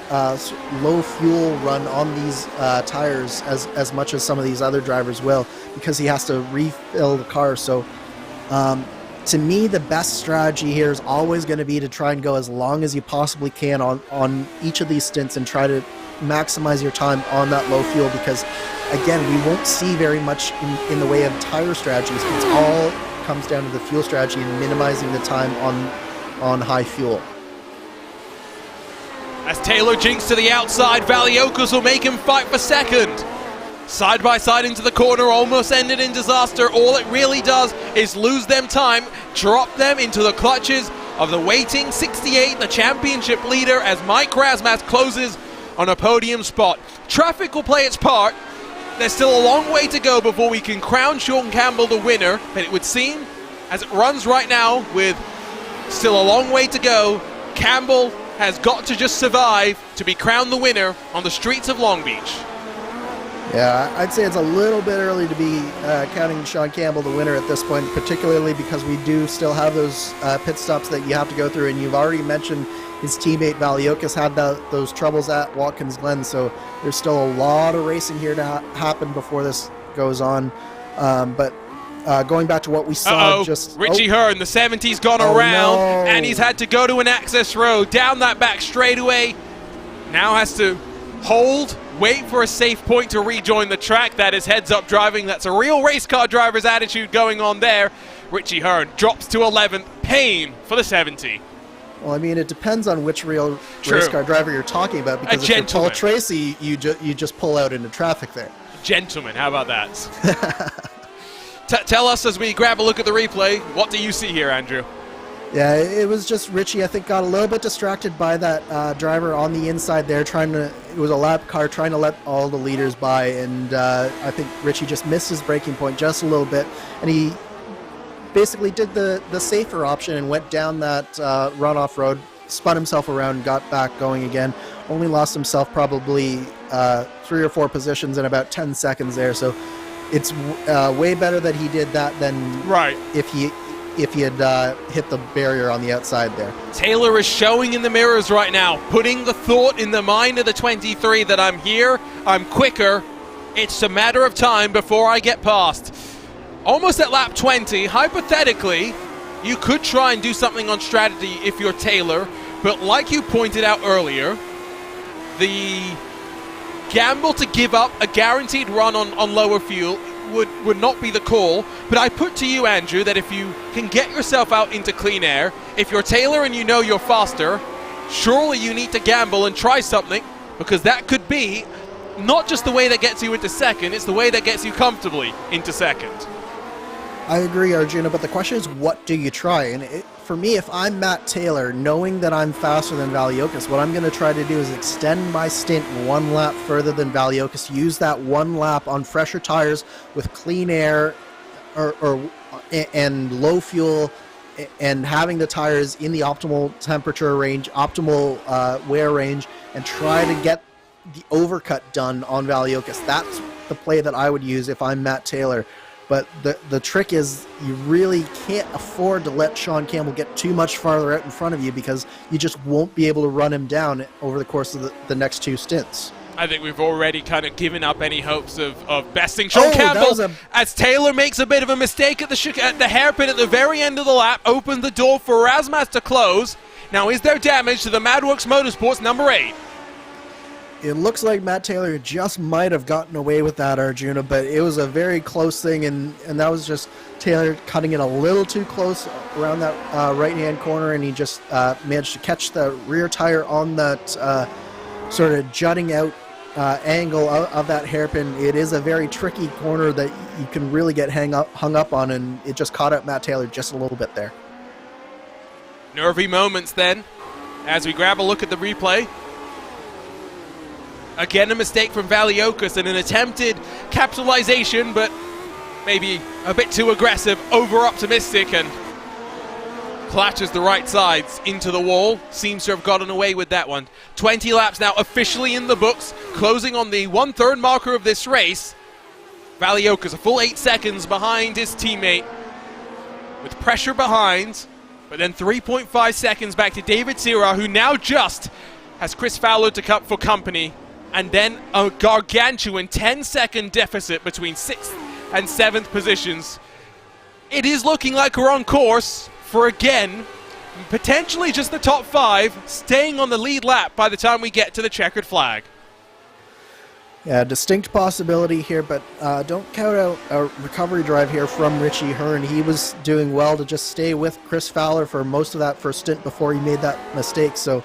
low fuel run on these tires as much as some of these other drivers will, because he has to refill the car. So to me, the best strategy here is always going to be to try and go as long as you possibly can on each of these stints and try to maximize your time on that low fuel, because again, we won't see very much in the way of tire strategies. It all comes down to the fuel strategy and minimizing the time on high fuel. As Taylor jinks to the outside, Valiokas will make him fight for second. Side by side into the corner, almost ended in disaster. All it really does is lose them time, drop them into the clutches of the waiting 68, the championship leader, as Mike Rasmus closes on a podium spot. Traffic will play its part. There's still a long way to go before we can crown Sean Campbell the winner, but it would seem, as it runs right now, with still a long way to go, Campbell has got to just survive to be crowned the winner on the streets of Long Beach. Yeah, I'd say it's a little bit early to be counting Sean Campbell the winner at this point, particularly because we do still have those pit stops that you have to go through, and you've already mentioned his teammate Valiokas had those troubles at Watkins Glen, so there's still a lot of racing here to happen before this goes on. But going back to what we saw Richie Hearn, the 70's gone around, and he's had to go to an access road, down that back straightaway. Now has to hold, wait for a safe point to rejoin the track. That is heads-up driving. That's a real race car driver's attitude going on there. Richie Hearn drops to 11th. Pain for the 70. Well, I mean, it depends on which real race car driver you're talking about. Because if you're Paul Tracy, you just pull out into traffic there. Gentleman, how about that? Tell us as we grab a look at the replay, what do you see here, Andrew? Yeah, it was just Richie, I think, got a little bit distracted by that driver on the inside there, it was a lap car trying to let all the leaders by, and I think Richie just missed his braking point just a little bit, and he basically did the safer option and went down that runoff road, spun himself around, and got back going again. Only lost himself probably 3 or 4 positions in about 10 seconds there, so it's way better that he did that than if he had hit the barrier on the outside there. Taylor is showing in the mirrors right now, putting the thought in the mind of the 23 that I'm here, I'm quicker, it's a matter of time before I get past. Almost at lap 20, hypothetically, you could try and do something on strategy if you're Taylor, but like you pointed out earlier, the gamble to give up a guaranteed run on lower fuel would not be the call. But I put to you, Andrew, that if you can get yourself out into clean air, if you're Taylor and you know you're faster, surely you need to gamble and try something, because that could be not just the way that gets you into second, it's the way that gets you comfortably into second. I agree, Arjuna, but the question is, what do you try? And for me, if I'm Matt Taylor, knowing that I'm faster than Valiokas, what I'm going to try to do is extend my stint 1 lap further than Valiokas, use that 1 lap on fresher tires with clean air and low fuel, and having the tires in the optimal temperature range, optimal wear range, and try to get the overcut done on Valiokas. That's the play that I would use if I'm Matt Taylor. But the trick is, you really can't afford to let Sean Campbell get too much farther out in front of you, because you just won't be able to run him down over the course of the next 2 stints. I think we've already kind of given up any hopes of besting Sean Campbell as Taylor makes a bit of a mistake at the hairpin at the very end of the lap, opened the door for Razmaz to close. Now, is there damage to the Madworks Motorsports number 8? It looks like Matt Taylor just might have gotten away with that, Arjuna, but it was a very close thing, and that was just Taylor cutting in a little too close around that right-hand corner, and he just managed to catch the rear tire on that sort of jutting out angle of that hairpin. It is a very tricky corner that you can really get hung up on, and it just caught up Matt Taylor just a little bit there. Nervy moments then, as we grab a look at the replay. Again, a mistake from Valiokas and an attempted capitalization, but maybe a bit too aggressive, over-optimistic, and clashes the right sides into the wall. Seems to have gotten away with that one. 20 laps now officially in the books, closing on the 1/3 marker of this race. Valiokas a full 8 seconds behind his teammate, with pressure behind, but then 3.5 seconds back to David Sirah, who now just has Chris Fowler to cut for company. And then a gargantuan 10-second deficit between 6th and 7th positions. It is looking like we're on course for, again, potentially just the top 5, staying on the lead lap by the time we get to the checkered flag. Yeah, distinct possibility here, but don't count out a recovery drive here from Richie Hearn. He was doing well to just stay with Chris Fowler for most of that first stint before he made that mistake, so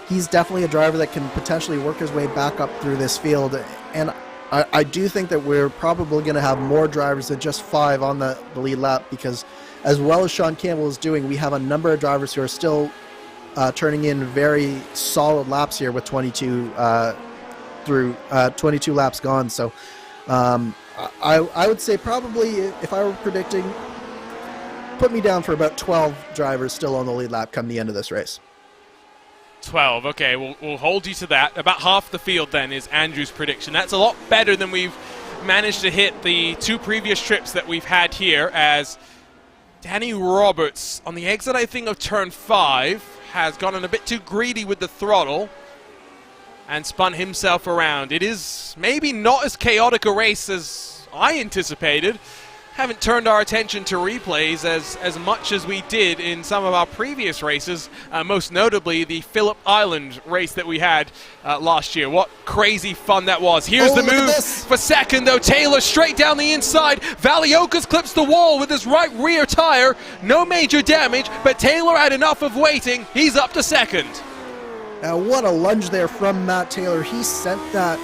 he's definitely a driver that can potentially work his way back up through this field. And I do think that we're probably going to have more drivers than just 5 on the lead lap, because as well as Sean Campbell is doing, we have a number of drivers who are still turning in very solid laps here with 22 laps gone. So I would say probably, if I were predicting, put me down for about 12 drivers still on the lead lap come the end of this race. 12, okay, we'll hold you to that. About half the field then is Andrew's prediction. That's a lot better than we've managed to hit the 2 previous trips that we've had here, as Danny Roberts on the exit, I think, of turn 5 has gotten a bit too greedy with the throttle and spun himself around. It is maybe not as chaotic a race as I anticipated. haven't turned our attention to replays as much as we did in some of our previous races, most notably the Phillip Island race that we had last year. What crazy fun that was. Here's the move for second, though. Taylor straight down the inside. Valiokas clips the wall with his right rear tire. No major damage, but Taylor had enough of waiting. He's up to second. What a lunge there from Matt Taylor. He sent that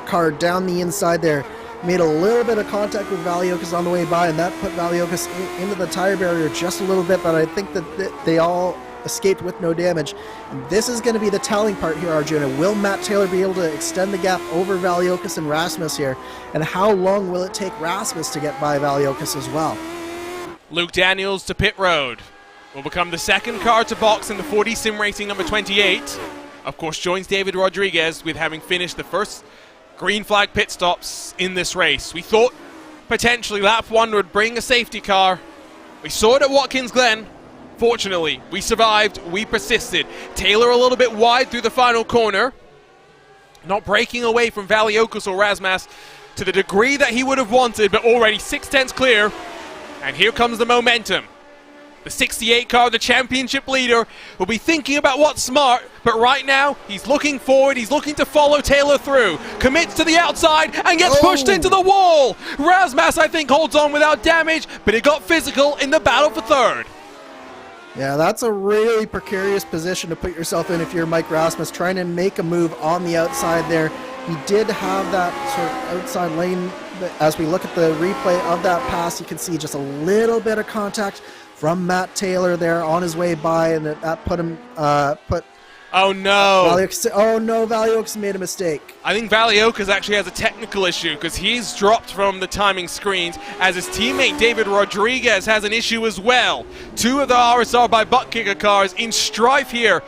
car down the inside there. Made a little bit of contact with Valiokas on the way by, and that put Valiokas into the tire barrier just a little bit, but I think that they all escaped with no damage. And this is going to be the telling part here, Arjuna. Will Matt Taylor be able to extend the gap over Valiokas and Rasmus here? And how long will it take Rasmus to get by Valiokas as well? Luke Daniels to pit road. Will become the second car to box in the 40 Sim Racing number 28. Of course, joins David Rodriguez with having finished the first green flag pit stops in this race. We thought potentially lap 1 would bring a safety car. We saw it at Watkins Glen. Fortunately, we survived, we persisted. Taylor a little bit wide through the final corner. Not breaking away from Valiokas or Rasmus to the degree that he would have wanted, but already 6/10 clear. And here comes the momentum. The 68 car, the championship leader, will be thinking about what's smart, but right now, he's looking forward, he's looking to follow Taylor through. Commits to the outside and gets pushed into the wall. Rasmus, I think, holds on without damage, but it got physical in the battle for third. Yeah, that's a really precarious position to put yourself in if you're Mike Rasmus, trying to make a move on the outside there. He did have that sort of outside lane. As we look at the replay of that pass, you can see just a little bit of contact from Matt Taylor there on his way by, and that put him, Oh no! Valiokas made a mistake. I think Valiokas actually has a technical issue because he's dropped from the timing screens, as his teammate David Rodriguez has an issue as well. Two of the RSR by butt kicker cars in strife here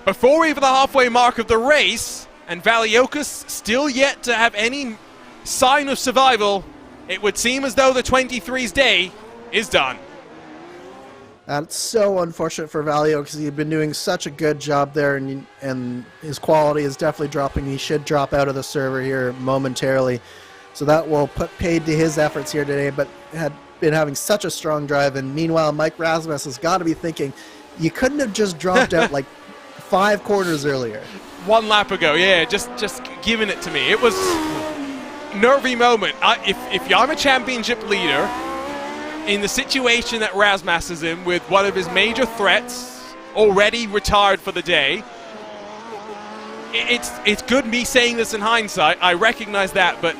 before even the halfway mark of the race, and Valiokas still yet to have any sign of survival. It would seem as though the 23's day is done. It's so unfortunate for Valio because he'd been doing such a good job there, and his quality is definitely dropping. He should drop out of the server here momentarily. So that will put paid to his efforts here today, but had been having such a strong drive. And meanwhile, Mike Rasmus has got to be thinking, you couldn't have just dropped out like 5 corners earlier. 1 lap ago, yeah, just giving it to me. It was a nervy moment. If I'm a championship leader, in the situation that Rasmus is in, with one of his major threats already retired for the day, it's good me saying this in hindsight. I recognize that, but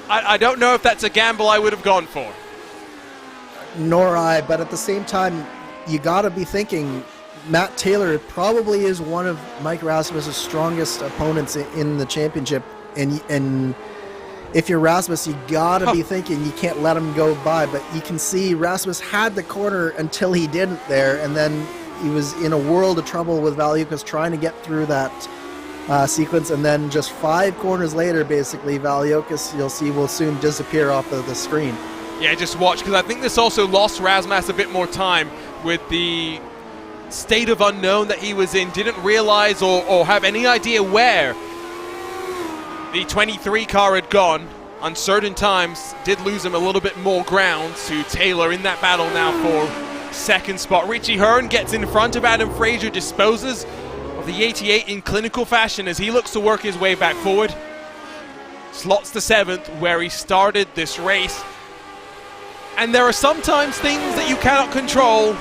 I don't know if that's a gamble I would have gone for. Nor I, but at the same time, you got to be thinking Matt Taylor probably is one of Mike Rasmus's strongest opponents in the championship, and if you're Rasmus, you gotta be thinking you can't let him go by. But you can see Rasmus had the corner until he didn't there, and then he was in a world of trouble with Valiokas trying to get through that sequence, and then just 5 corners later, basically, Valiokas, you'll see, will soon disappear off of the screen. Yeah, just watch, because I think this also lost Rasmus a bit more time with the state of unknown that he was in. Didn't realize or have any idea where the 23 car had gone. Uncertain times did lose him a little bit more ground to Taylor in that battle now for second spot. Richie Hearn gets in front of Adam Fraser, disposes of the 88 in clinical fashion as he looks to work his way back forward. Slots to 7th where he started this race. And there are sometimes things that you cannot control,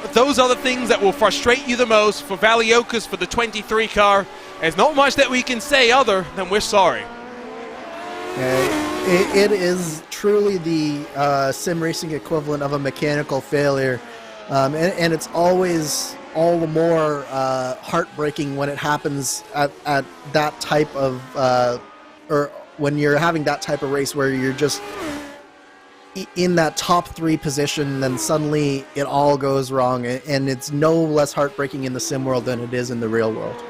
but those are the things that will frustrate you the most. For Valiokas, for the 23 car, there's not much that we can say other than we're sorry. It is truly the sim racing equivalent of a mechanical failure, and it's always all the more heartbreaking when it happens at that type of or when you're having that type of race where you're just in that top 3 position, then suddenly it all goes wrong, and it's no less heartbreaking in the sim world than it is in the real world.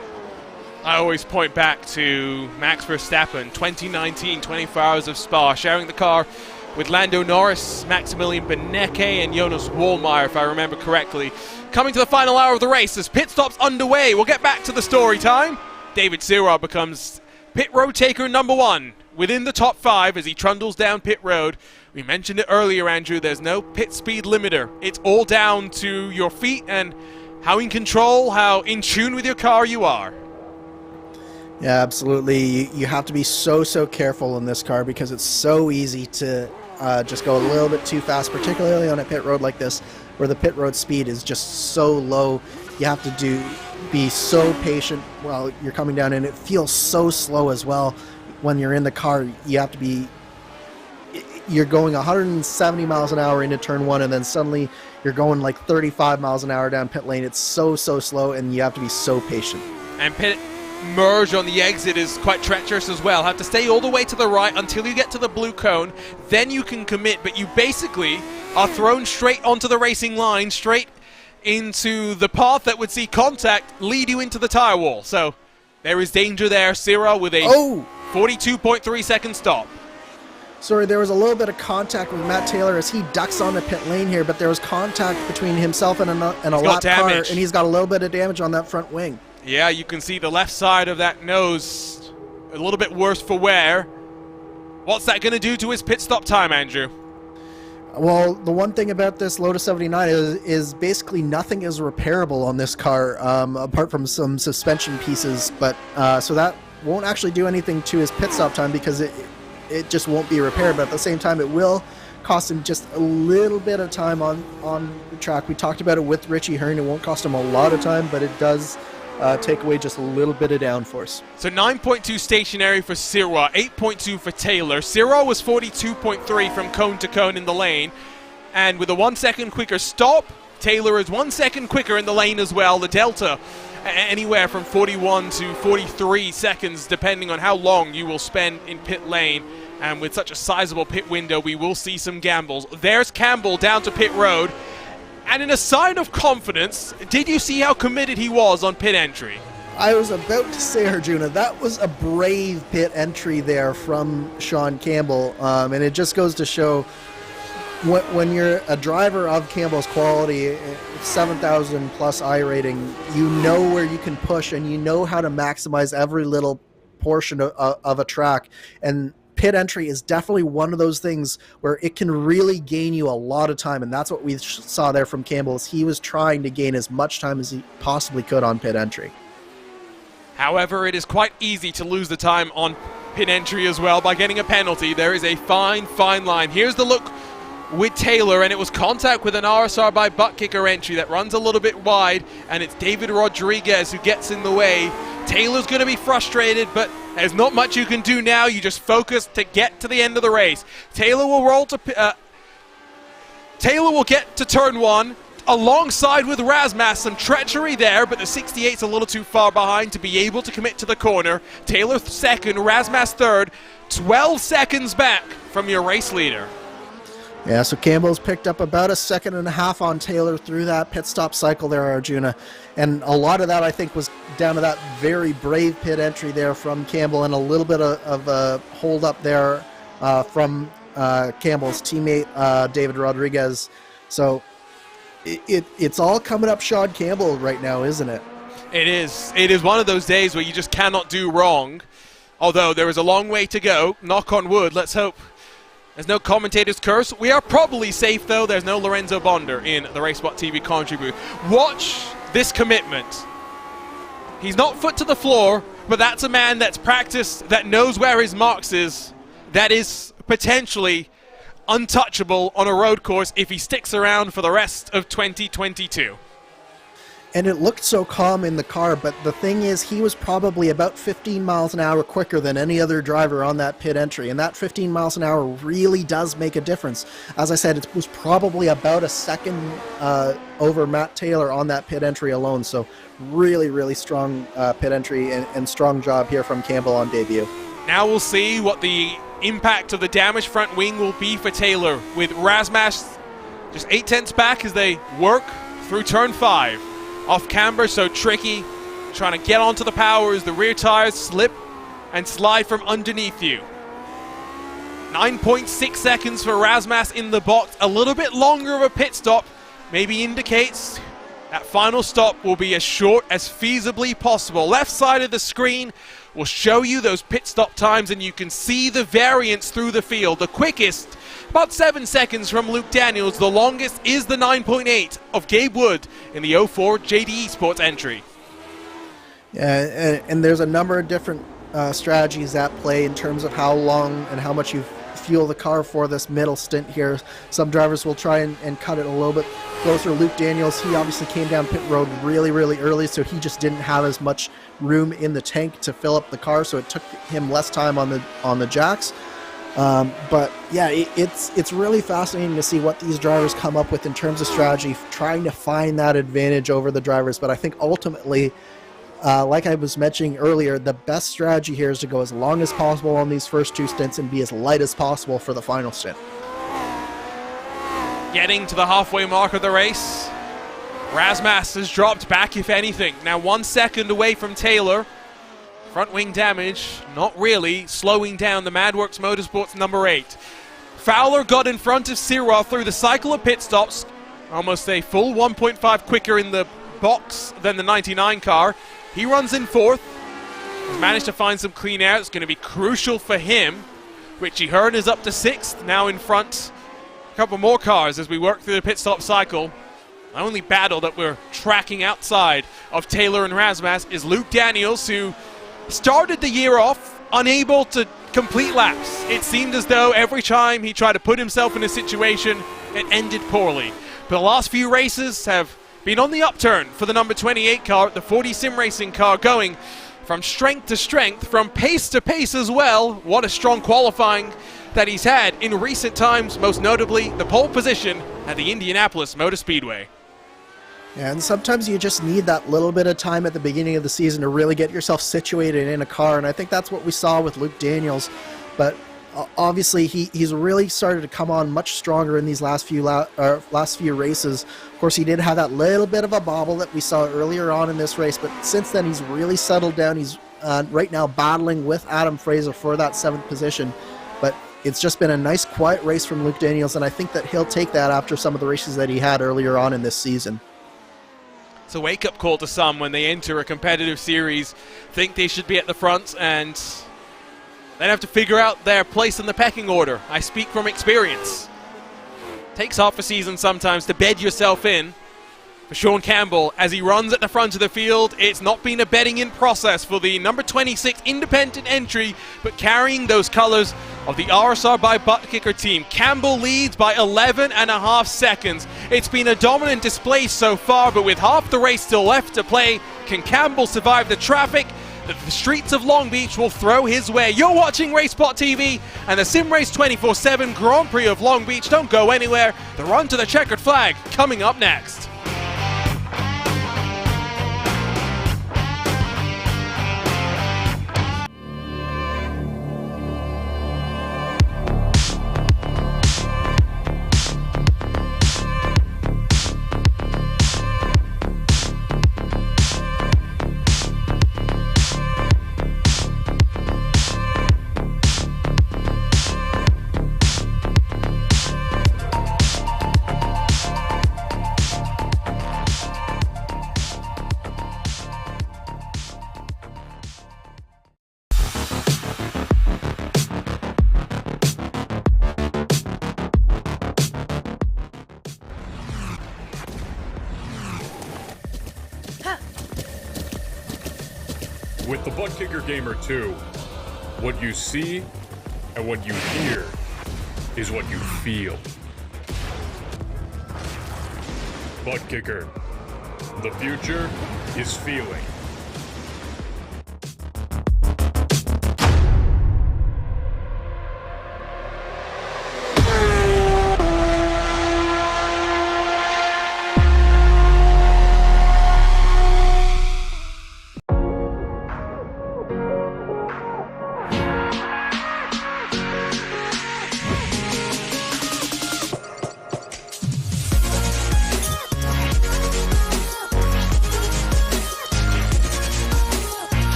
I always point back to Max Verstappen, 2019, 24 Hours of Spa, sharing the car with Lando Norris, Maximilian Benecke, and Jonas Wallmeyer, if I remember correctly. Coming to the final hour of the race as pit stops underway. We'll get back to the story time. David Sirard becomes pit road taker number 1 within the top 5 as he trundles down pit road. We mentioned it earlier, Andrew, there's no pit speed limiter. It's all down to your feet and how in control, how in tune with your car you are. Yeah, absolutely. You have to be so careful in this car because it's so easy to just go a little bit too fast, particularly on a pit road like this where the pit road speed is just so low. You have to be so patient while you're coming down, and it feels so slow as well when you're in the car. You have to be, you're going 170 miles an hour into turn 1, and then suddenly you're going like 35 miles an hour down pit lane. It's so slow, and you have to be so patient. And pit merge on the exit is quite treacherous as well. Have to stay all the way to the right until you get to the blue cone, then you can commit, but you basically are thrown straight onto the racing line, straight into the path that would see contact lead you into the tire wall. So there is danger there. Sirrah with a 42.3 second stop. Sorry, there was a little bit of contact with Matt Taylor as he ducks on the pit lane here, but there was contact between himself and a lap car, and he's got a little bit of damage on that front wing. Yeah, you can see the left side of that nose a little bit worse for wear. What's that going to do to his pit stop time, Andrew? Well, the one thing about this Lotus 79 is basically nothing is repairable on this car, apart from some suspension pieces, but so that won't actually do anything to his pit stop time because it just won't be repaired, but at the same time it will cost him just a little bit of time on the track. We talked about it with Richie Hearn. It won't cost him a lot of time, but it does take away just a little bit of downforce. So 9.2 stationary for Sirrah, 8.2 for Taylor. Sirrah was 42.3 from cone to cone in the lane, and with a 1 second quicker stop, Taylor is 1 second quicker in the lane as well. The delta anywhere from 41 to 43 seconds depending on how long you will spend in pit lane, and with such a sizable pit window we will see some gambles. There's Campbell down to pit road. And in a sign of confidence, did you see how committed he was on pit entry? I was about to say, Arjuna, that was a brave pit entry there from Sean Campbell. And it just goes to show when you're a driver of Campbell's quality, 7,000 plus I rating, you know where you can push and you know how to maximize every little portion of a track. And pit entry is definitely one of those things where it can really gain you a lot of time, and that's what we saw there from Campbell. Is he was trying to gain as much time as he possibly could on pit entry. However, it is quite easy to lose the time on pit entry as well by getting a penalty. There is a fine line. Here's the look with Taylor, and it was contact with an RSR by butt kicker entry that runs a little bit wide, and it's David Rodriguez who gets in the way. Taylor's going to be frustrated, but there's not much you can do now. You just focus to get to the end of the race. Taylor will get to turn 1 alongside with Razmas. Some treachery there, but the 68's a little too far behind to be able to commit to the corner. Taylor second, Razmas third, 12 seconds back from your race leader. Yeah, so Campbell's picked up about a second and a half on Taylor through that pit stop cycle there, Arjuna. And a lot of that, I think, was down to that very brave pit entry there from Campbell and a little bit of a hold up there from Campbell's teammate, David Rodriguez. So it's all coming up Sean Campbell right now, isn't it? It is. It is one of those days where you just cannot do wrong. Although there is a long way to go. Knock on wood, let's hope. There's no commentator's curse. We are probably safe, though. There's no Lorenzo Bonder in the RaceSpotTV commentary booth. Watch this commitment. He's not foot to the floor, but that's a man that's practiced, that knows where his marks is, that is potentially untouchable on a road course if he sticks around for the rest of 2022. And it looked so calm in the car, but the thing is, he was probably about 15 miles an hour quicker than any other driver on that pit entry, and that 15 miles an hour really does make a difference. As I said, it was probably about a second over Matt Taylor on that pit entry alone, so really strong pit entry and strong job here from Campbell on debut. Now we'll see what the impact of the damaged front wing will be for Taylor, with Razmas just 8/10ths back as they work through turn 5. Off camber, so tricky, trying to get onto the power as the rear tires slip and slide from underneath you. 9.6 seconds for Razmas in the box, a little bit longer of a pit stop, maybe indicates That final stop will be as short as feasibly possible. Left side of the screen will show you those pit stop times, and you can see the variance through the field. The quickest, about 7 seconds from Luke Daniels. The longest is the 9.8 of Gabe Wood in the 04 JDE Sports entry. Yeah, and there's a number of different strategies at play in terms of how long and how much you fuel the car for this middle stint here. Some drivers will try and cut it a little bit closer. Luke Daniels, he obviously came down pit road really early, so he just didn't have as much room in the tank to fill up the car, so it took him less time on the jacks. But yeah, it's really fascinating to see what these drivers come up with in terms of strategy, trying to find that advantage over the drivers. But I think ultimately, like I was mentioning earlier, the best strategy here is to go as long as possible on these first two stints and be as light as possible for the final stint. Getting to the halfway mark of the race, Razmas has dropped back, if anything. Now 1 second away from Taylor. Front wing damage, not really, slowing down the Madworks Motorsports number 8. Fowler got in front of Sirwa through the cycle of pit stops, almost a full 1.5 quicker in the box than the 99 car. He runs in 4th, has managed to find some clean air. It's going to be crucial for him. Richie Hearn is up to 6th, now in front. A couple more cars as we work through the pit stop cycle. The only battle that we're tracking outside of Taylor and Razmas is Luke Daniels, who started the year off unable to complete laps. It seemed as though every time he tried to put himself in a situation, it ended poorly. But the last few races have been on the upturn for the number 28 car, the 40 Sim Racing car, going from strength to strength, from pace to pace as well. What a strong qualifying that he's had in recent times, most notably the pole position at the Indianapolis Motor Speedway. Yeah, and sometimes you just need that little bit of time at the beginning of the season to really get yourself situated in a car, and I think that's what we saw with Luke Daniels. But obviously, he's really started to come on much stronger in these last few races. Of course, he did have that little bit of a bobble that we saw earlier on in this race, but since then he's really settled down. He's right now battling with Adam Fraser for that 7th position. But it's just been a nice, quiet race from Luke Daniels, and I think that he'll take that after some of the races that he had earlier on in this season. It's a wake-up call to some when they enter a competitive series, think they should be at the front, and then have to figure out their place in the pecking order. I speak from experience. Takes half a season sometimes to bed yourself in. For Sean Campbell, as he runs at the front of the field, it's not been a bedding in process for the number 26 independent entry, but carrying those colors of the RSR by Butt Kicker team. Campbell leads by 11.5 seconds. It's been a dominant display so far, but with half the race still left to play, can Campbell survive the traffic that the streets of Long Beach will throw his way? You're watching RaceSpotTV and the SimRace247 Grand Prix of Long Beach. Don't go anywhere. The run to the checkered flag coming up next. With the Butt Kicker Gamer 2, what you see and what you hear is what you feel. Butt Kicker, the future is feeling.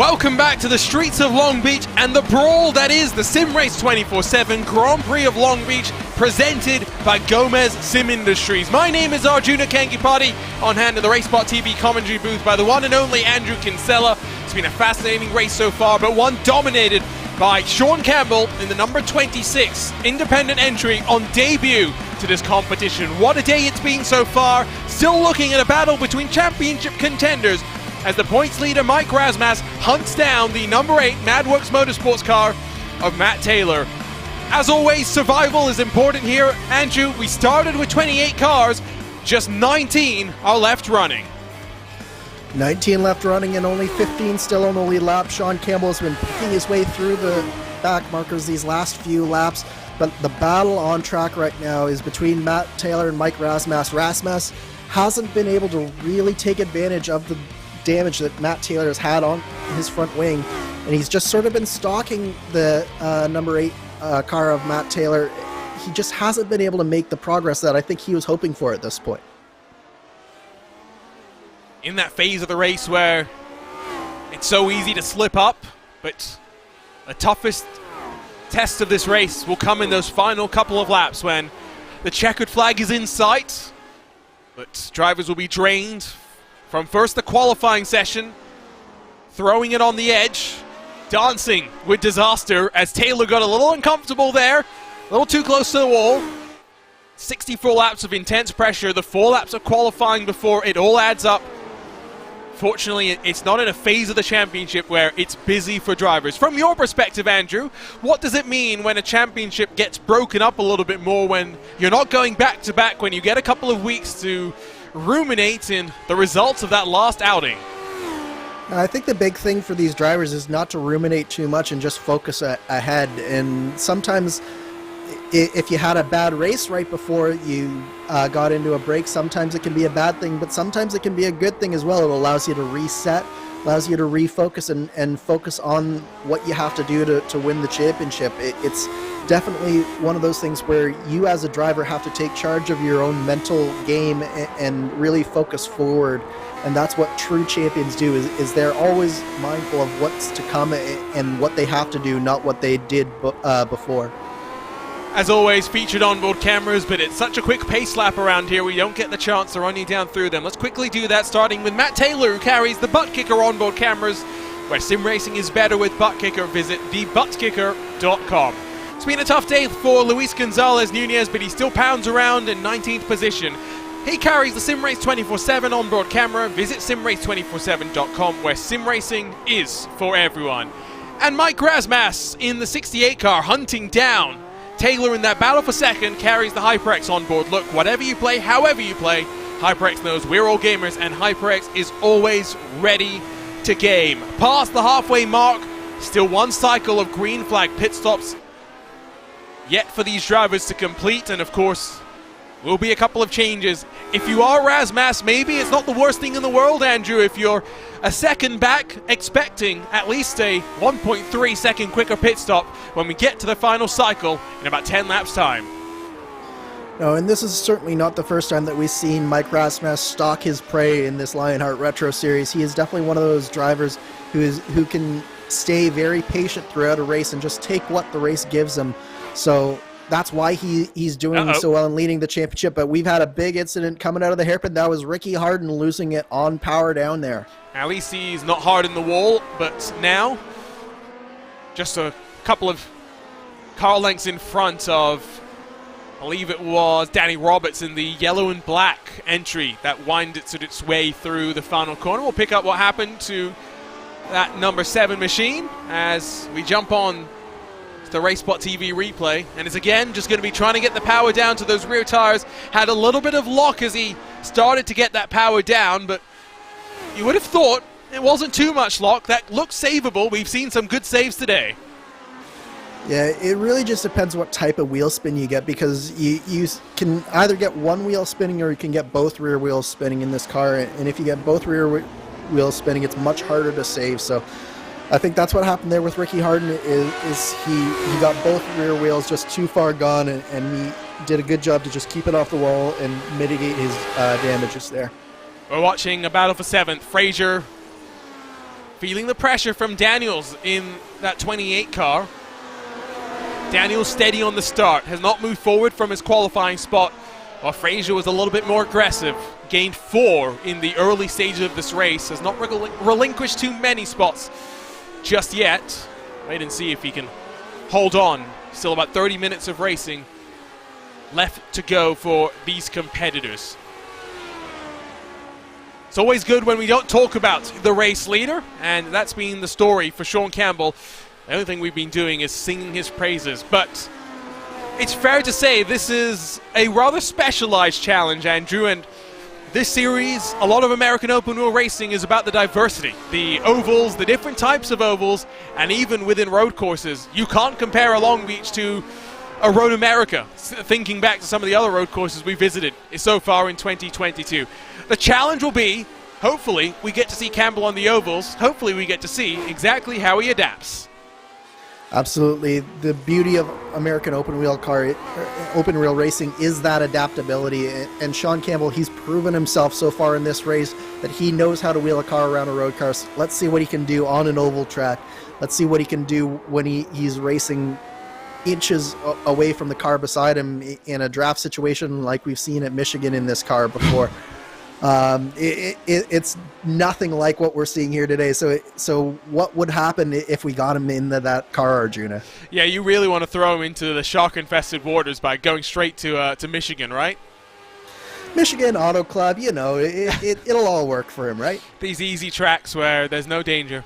Welcome back to the streets of Long Beach and the brawl that is the SimRace247 Grand Prix of Long Beach, presented by Gomez Sim Industries. My name is Arjuna Kangipati, on hand at the RaceSpotTV commentary booth by the one and only Andrew Kinsella. It's been a fascinating race so far, but one dominated by Sean Campbell in the number 26 independent entry on debut to this competition. What a day it's been so far. Still looking at a battle between championship contenders as the points leader Mike Rasmas hunts down the number 8 Madworks Motorsports car of Matt Taylor. As always, survival is important here. Andrew, we started with 28 cars, just 19 are left running. 19 left running and only 15 still on the lead lap. Sean Campbell has been picking his way through the back markers these last few laps, but the battle on track right now is between Matt Taylor and Mike Rasmas. Rasmas hasn't been able to really take advantage of the damage that Matt Taylor has had on his front wing, and he's just sort of been stalking the number 8 car of Matt Taylor. He just hasn't been able to make the progress that I think he was hoping for at this point. In that phase of the race where it's so easy to slip up, but the toughest test of this race will come in those final couple of laps when the checkered flag is in sight, but drivers will be drained from first the qualifying session, throwing it on the edge, dancing with disaster as Taylor got a little uncomfortable there, a little too close to the wall. 64 laps of intense pressure, the 4 laps of qualifying before it all adds up. Fortunately, it's not in a phase of the championship where it's busy for drivers. From your perspective, Andrew, what does it mean when a championship gets broken up a little bit more, when you're not going back-to-back, when you get a couple of weeks to ruminate in the results of that last outing? I think the big thing for these drivers is not to ruminate too much and just focus ahead. And sometimes if you had a bad race right before you got into a break, sometimes it can be a bad thing, but sometimes it can be a good thing as well. It allows you to reset, allows you to refocus and focus on what you have to do to win the championship. It's definitely one of those things where you as a driver have to take charge of your own mental game and really focus forward. And that's what true champions do, is they're always mindful of what's to come and what they have to do, not what they did before. As always, featured onboard cameras, but it's such a quick pace lap around here, we don't get the chance to run you down through them. Let's quickly do that, starting with Matt Taylor, who carries the butt kicker onboard cameras. Where sim racing is better with butt kicker, visit thebuttkicker.com. It's been a tough day for Luis Gonzalez Nunez, but he still pounds around in 19th position. He carries the SimRace247 onboard camera. Visit SimRace247.com, where sim racing is for everyone. And Mike Rasmas in the 68 car, hunting down Taylor in that battle for second, carries the HyperX onboard. Look, whatever you play, however you play, HyperX knows we're all gamers, and HyperX is always ready to game. Past the halfway mark, still one cycle of green flag pit stops yet for these drivers to complete, and of course, will be a couple of changes. If you are Rasmas, maybe it's not the worst thing in the world, Andrew, if you're a second back, expecting at least a 1.3 second quicker pit stop when we get to the final cycle in about 10 laps time. No, and this is certainly not the first time that we've seen Mike Rasmas stalk his prey in this Lionheart Retro Series. He is definitely one of those drivers who can stay very patient throughout a race and just take what the race gives him. So that's why he's doing so well and leading the championship. But we've had a big incident coming out of the hairpin. That was Ricky Harden losing it on power down there. At least he's not hard in the wall, but now just a couple of car lengths in front of, I believe it was Danny Roberts in the yellow and black entry that winded its way through the final corner. We'll pick up what happened to that number 7 machine as we jump on the RaceSpotTV replay, and it's again just going to be trying to get the power down to those rear tires. Had a little bit of lock as he started to get that power down, but you would have thought it wasn't too much lock. That looks savable. We've seen some good saves today. Yeah, it really just depends what type of wheel spin you get, because you can either get one wheel spinning or you can get both rear wheels spinning in this car, and if you get both rear wheels spinning, it's much harder to save. So I think that's what happened there with Ricky Harden, is he got both rear wheels just too far gone, and he did a good job to just keep it off the wall and mitigate his damages there. We're watching a battle for 7th. Frazier Feeling the pressure from Daniels in that 28 car. Daniels steady on the start, has not moved forward from his qualifying spot, while Frazier was a little bit more aggressive. Gained 4 in the early stages of this race, has not relinquished too many spots just yet. Wait and see if he can hold on. Still about 30 minutes of racing left to go for these competitors. It's always good when we don't talk about the race leader, and that's been the story for Sean Campbell. The only thing we've been doing is singing his praises, but it's fair to say this is a rather specialized challenge, Andrew, and this series, a lot of American open wheel racing is about the diversity, the ovals, the different types of ovals, and even within road courses. You can't compare a Long Beach to a Road America, thinking back to some of the other road courses we visited so far in 2022. The challenge will be, hopefully, we get to see Campbell on the ovals. Hopefully, we get to see exactly how he adapts. Absolutely. The beauty of American open wheel racing is that adaptability. And Sean Campbell, he's proven himself so far in this race that he knows how to wheel a car around a road car. So let's see what he can do on an oval track. Let's see what he can do when he's racing inches away from the car beside him in a draft situation like we've seen at Michigan in this car before. It's nothing like what we're seeing here today. So what would happen if we got him into that car, Arjuna? Yeah, you really want to throw him into the shark-infested waters by going straight to Michigan, right? Michigan Auto Club, you know, it'll all work for him, right? These easy tracks where there's no danger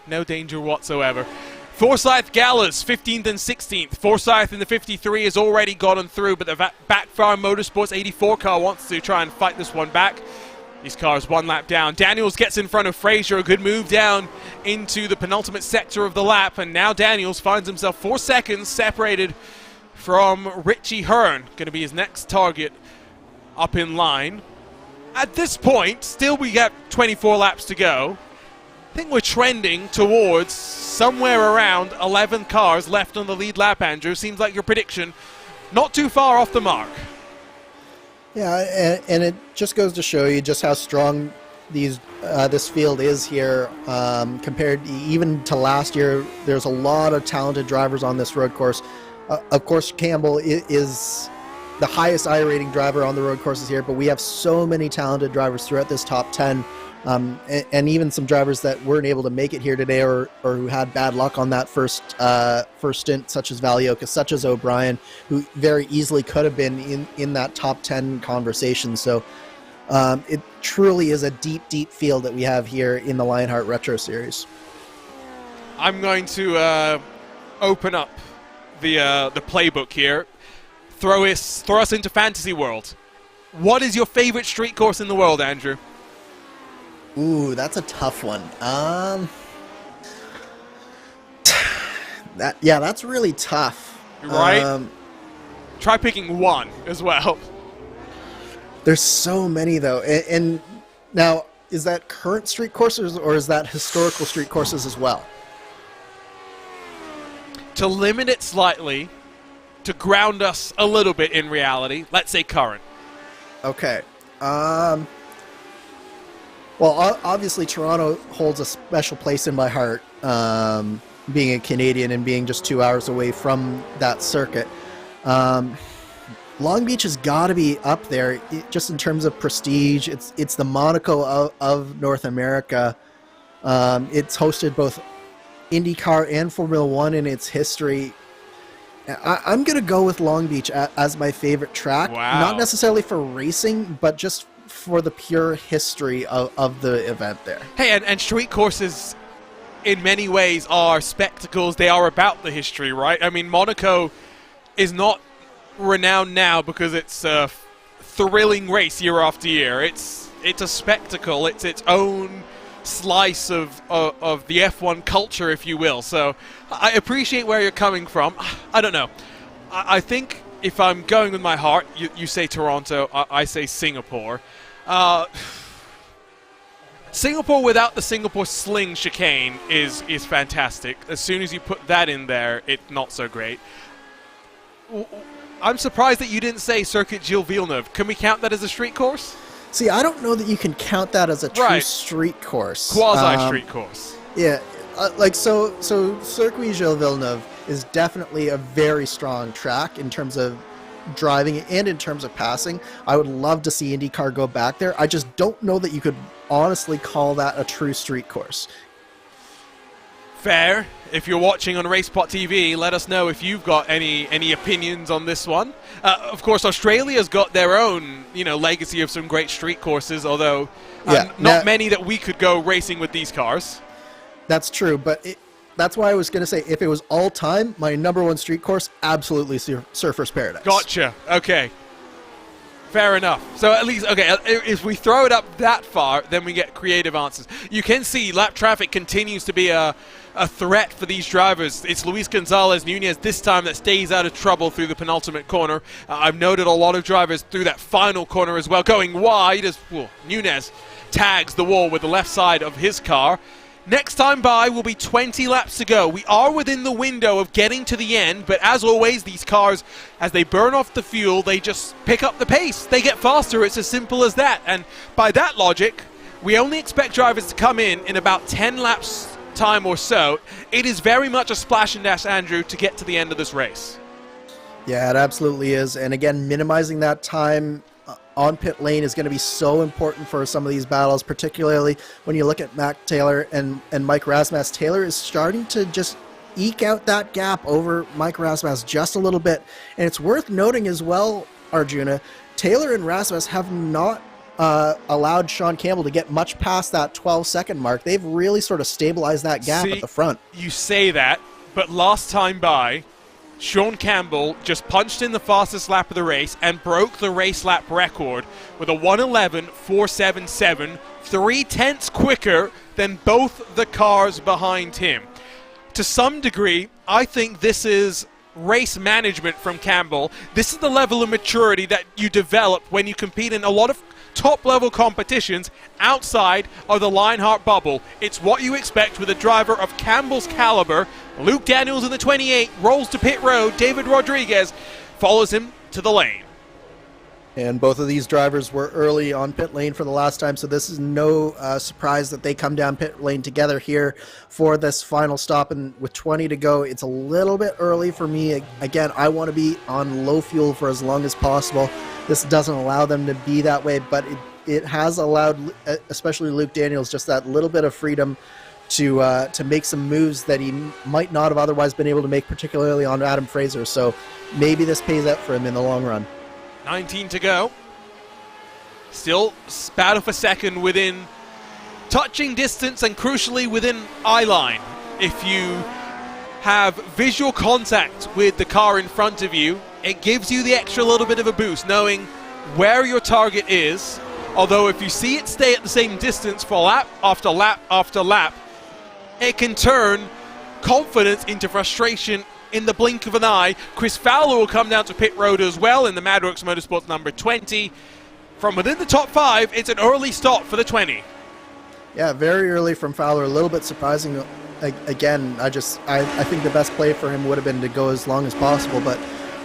whatsoever. Forsyth Gallas, 15th and 16th. Forsyth in the 53 has already gotten through, but the Backfire Motorsports 84 car wants to try and fight this one back. These cars one lap down. Daniels gets in front of Frazier. A good move down into the penultimate sector of the lap. And now Daniels finds himself 4 seconds separated from Richie Hearn. Going to be his next target up in line. At this point, still we got 24 laps to go. I think we're trending towards somewhere around 11 cars left on the lead lap, Andrew. Seems like your prediction not too far off the mark. Yeah, and it just goes to show you just how strong this field is here compared even to last year. There's a lot of talented drivers on this road course. Of course, Campbell is the highest I-rating driver on the road courses here, but we have so many talented drivers throughout this top 10. And even some drivers that weren't able to make it here today or who had bad luck on that first stint, such as Valioka, such as O'Brien, who very easily could have been in that top 10 conversation. So it truly is a deep, deep field that we have here in the Lionheart Retro Series. I'm going to open up the playbook here. Throw us into fantasy world. What is your favorite street course in the world, Andrew? Ooh, that's a tough one. That's really tough. Right? Try picking one as well. There's so many, though. And now, is that current street courses or is that historical street courses as well? To limit it slightly, to ground us a little bit in reality, let's say current. Okay. Well, obviously, Toronto holds a special place in my heart, being a Canadian and being just 2 hours away from that circuit. Long Beach has got to be up there, just in terms of prestige. It's the Monaco of North America. It's hosted both IndyCar and Formula One in its history. I'm going to go with Long Beach as my favorite track. Wow. Not necessarily for racing, but just for the pure history of the event there. Hey, and street courses in many ways are spectacles. They are about the history, right? I mean, Monaco is not renowned now because it's a thrilling race year after year. It's a spectacle. It's its own slice of the F1 culture, if you will. So I appreciate where you're coming from. I don't know. I think if I'm going with my heart, you say Toronto, I say Singapore. Singapore without the Singapore sling chicane is fantastic. As soon as you put that in there, it's not so great. I'm surprised that you didn't say Circuit Gilles Villeneuve. Can we count that as a street course? See, I don't know that you can count that as a true street course. Quasi-street course. Yeah, So Circuit Gilles Villeneuve is definitely a very strong track in terms of driving and in terms of passing. I would love to see IndyCar go back there. I just don't know that you could honestly call that a true street course. Fair. If you're watching on RaceSpotTV, let us know if you've got any opinions on this one. Of course, Australia's got their own, legacy of some great street courses, although not many that we could go racing with these cars. That's true, but that's why I was going to say, if it was all time, my number one street course, absolutely Surfer's Paradise. Gotcha. Okay. Fair enough. So at least, okay, if we throw it up that far, then we get creative answers. You can see lap traffic continues to be a threat for these drivers. It's Luis Gonzalez Nunez this time that stays out of trouble through the penultimate corner. I've noted a lot of drivers through that final corner as well, going wide as Nunez tags the wall with the left side of his car. Next time by will be 20 laps to go. We are within the window of getting to the end, but as always, these cars, as they burn off the fuel, they just pick up the pace. They get faster. It's as simple as that. And by that logic, we only expect drivers to come in about 10 laps time or so. It is very much a splash and dash, Andrew, to get to the end of this race. Yeah, it absolutely is. And again, minimizing that time on pit lane is going to be so important for some of these battles, particularly when you look at Matt Taylor and Mike Rasmussen. Taylor is starting to just eke out that gap over Mike Rasmussen just a little bit. And it's worth noting as well, Arjuna, Taylor and Rasmussen have not allowed Sean Campbell to get much past that 12-second mark. They've really sort of stabilized that gap at the front. You say that, but last time by, Sean Campbell just punched in the fastest lap of the race and broke the race lap record with a 1:11.477, 3/10 quicker than both the cars behind him. To some degree, I think this is race management from Campbell. This is the level of maturity that you develop when you compete in a lot of top-level competitions outside of the Lionheart bubble. It's what you expect with a driver of Campbell's caliber. Luke Daniels in the 28 rolls to pit road. David Rodriguez follows him to the lane. And both of these drivers were early on pit lane for the last time, so this is no surprise that they come down pit lane together here for this final stop. And with 20 to go, it's a little bit early for me. Again, I want to be on low fuel for as long as possible. This doesn't allow them to be that way, but it has allowed, especially Luke Daniels, just that little bit of freedom to make some moves that he might not have otherwise been able to make, particularly on Adam Fraser. So maybe this pays out for him in the long run. 19 to go. Still battle for second within touching distance and crucially within eye line. If you have visual contact with the car in front of you, it gives you the extra little bit of a boost knowing where your target is. Although if you see it stay at the same distance for lap after lap after lap, it can turn confidence into frustration in the blink of an eye. Chris Fowler will come down to pit road as well in the Madworks Motorsports number 20. From within the top 5, it's an early stop for the 20. Yeah, very early from Fowler. A little bit surprising. Again, I think the best play for him would have been to go as long as possible. But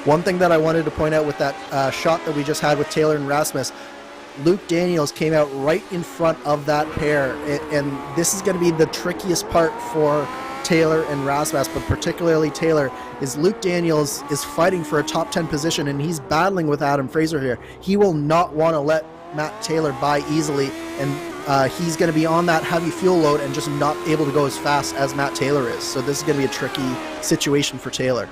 one thing that I wanted to point out with that shot that we just had with Taylor and Rasmussen, Luke Daniels came out right in front of that pair. And this is going to be the trickiest part for Taylor and Rasmussen, but particularly Taylor, is Luke Daniels is fighting for a top 10 position, and he's battling with Adam Fraser here. He will not want to let Matt Taylor by easily, and he's going to be on that heavy fuel load and just not able to go as fast as Matt Taylor is. So this is going to be a tricky situation for Taylor.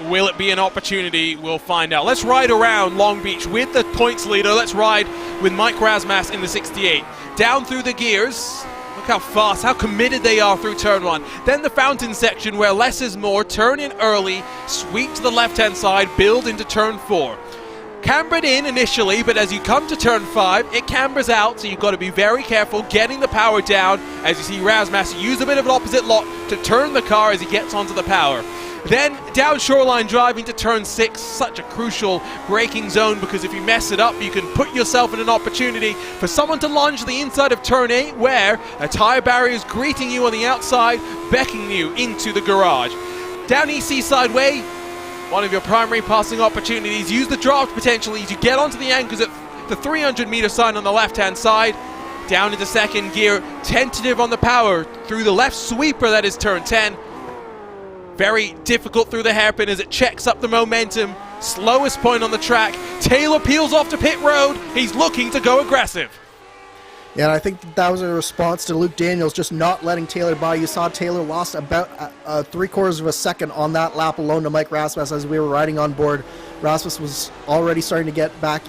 Will it be an opportunity? We'll find out. Let's ride around Long Beach with the points leader. Let's ride with Mike Rasmussen in the 68. Down through the gears. Look how fast, how committed they are through turn 1. Then the fountain section where less is more. Turn in early, sweep to the left-hand side, build into turn 4. Cambered in initially, but as you come to turn 5, it cambers out, so you've got to be very careful getting the power down. As you see Rasmussen use a bit of an opposite lock to turn the car as he gets onto the power. Then down shoreline driving to turn 6, such a crucial braking zone, because if you mess it up, you can put yourself in an opportunity for someone to lunge to the inside of turn 8, where a tire barrier is greeting you on the outside, beckoning you into the garage. Down East Seaside Way, one of your primary passing opportunities. Use the draft potentially to get onto the anchors at the 300-meter sign on the left-hand side. down into second gear, tentative on the power through the left sweeper, that is turn 10. Very difficult through the hairpin as it checks up the momentum. Slowest point on the track. Taylor peels off to pit road. He's looking to go aggressive. Yeah, and I think that was a response to Luke Daniels just not letting Taylor by. You saw Taylor lost about 3/4 of a second on that lap alone to Mike Rasmus as we were riding on board. Rasmus was already starting to get back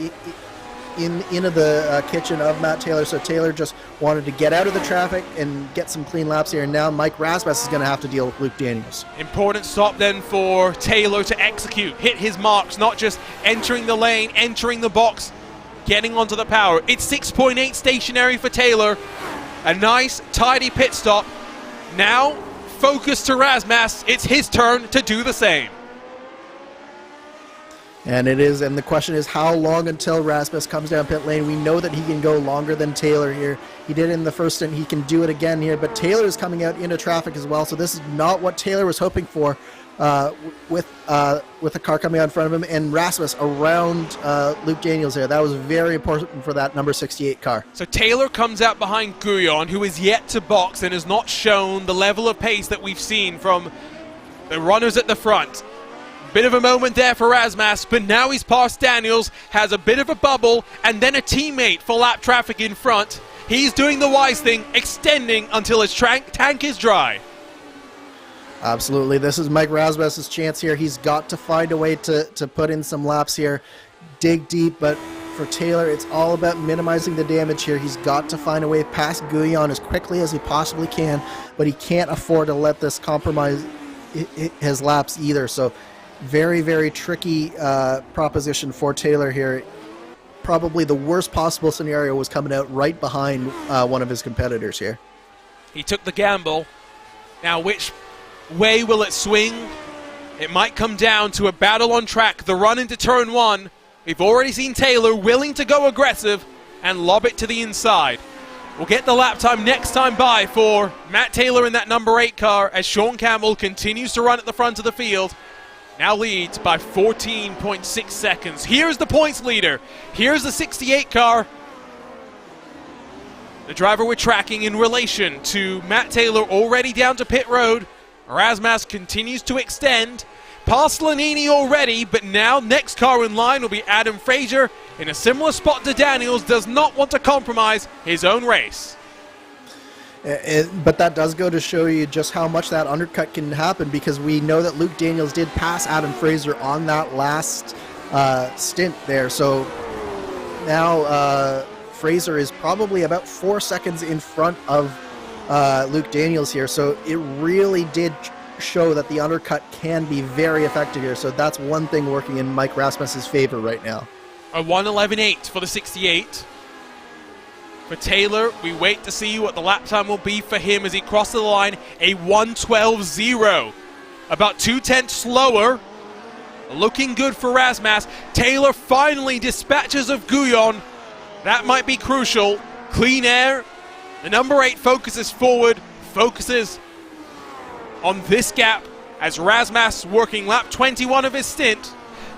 into the kitchen of Matt Taylor, so Taylor just wanted to get out of the traffic and get some clean laps here, and now Mike Rasmus is going to have to deal with Luke Daniels. Important stop then for Taylor to execute, hit his marks, not just entering the lane, entering the box, getting onto the power. It's 6.8 stationary for Taylor. A nice, tidy pit stop. Now, focus to Rasmus. It's his turn to do the same. And it is, and the question is how long until Rasmus comes down pit lane. We know that he can go longer than Taylor here. He did it in the first stint. He can do it again here, but Taylor is coming out into traffic as well, so this is not what Taylor was hoping for with the car coming out in front of him, and Rasmus around Luke Daniels here. That was very important for that number 68 car. So Taylor comes out behind Guyon, who is yet to box and has not shown the level of pace that we've seen from the runners at the front. Bit of a moment there for Rasmus, but now he's past Daniels, has a bit of a bubble, and then a teammate for lap traffic in front. He's doing the wise thing, extending until his tank is dry. Absolutely. This is Mike Rasmus's chance here. He's got to find a way to put in some laps here, dig deep, but for Taylor, it's all about minimizing the damage here. He's got to find a way past Guyon as quickly as he possibly can, but he can't afford to let this compromise his laps either. So very, very tricky proposition for Taylor here. Probably the worst possible scenario was coming out right behind one of his competitors here. He took the gamble. Now, which way will it swing? It might come down to a battle on track. The run into turn 1. We've already seen Taylor willing to go aggressive and lob it to the inside. We'll get the lap time next time by for Matt Taylor in that number 8 car as Sean Campbell continues to run at the front of the field. Now leads by 14.6 seconds. Here's the points leader. Here's the 68 car. The driver we're tracking in relation to Matt Taylor already down to pit road. Rasmus continues to extend. Past Lanini already, but now next car in line will be Adam Fraser. In a similar spot to Daniels, does not want to compromise his own race. But that does go to show you just how much that undercut can happen, because we know that Luke Daniels did pass Adam Fraser on that last stint there. So now Fraser is probably about 4 seconds in front of Luke Daniels here. So it really did show that the undercut can be very effective here. So that's one thing working in Mike Rasmus's favor right now. A 1:11.8 for the 68. For Taylor, we wait to see what the lap time will be for him as he crosses the line. A 1:12.0. About 2/10 slower. Looking good for Rasmus. Taylor finally dispatches of Guyon. That might be crucial. Clean air. The number 8 focuses forward. Focuses on this gap as Rasmus, working lap 21 of his stint,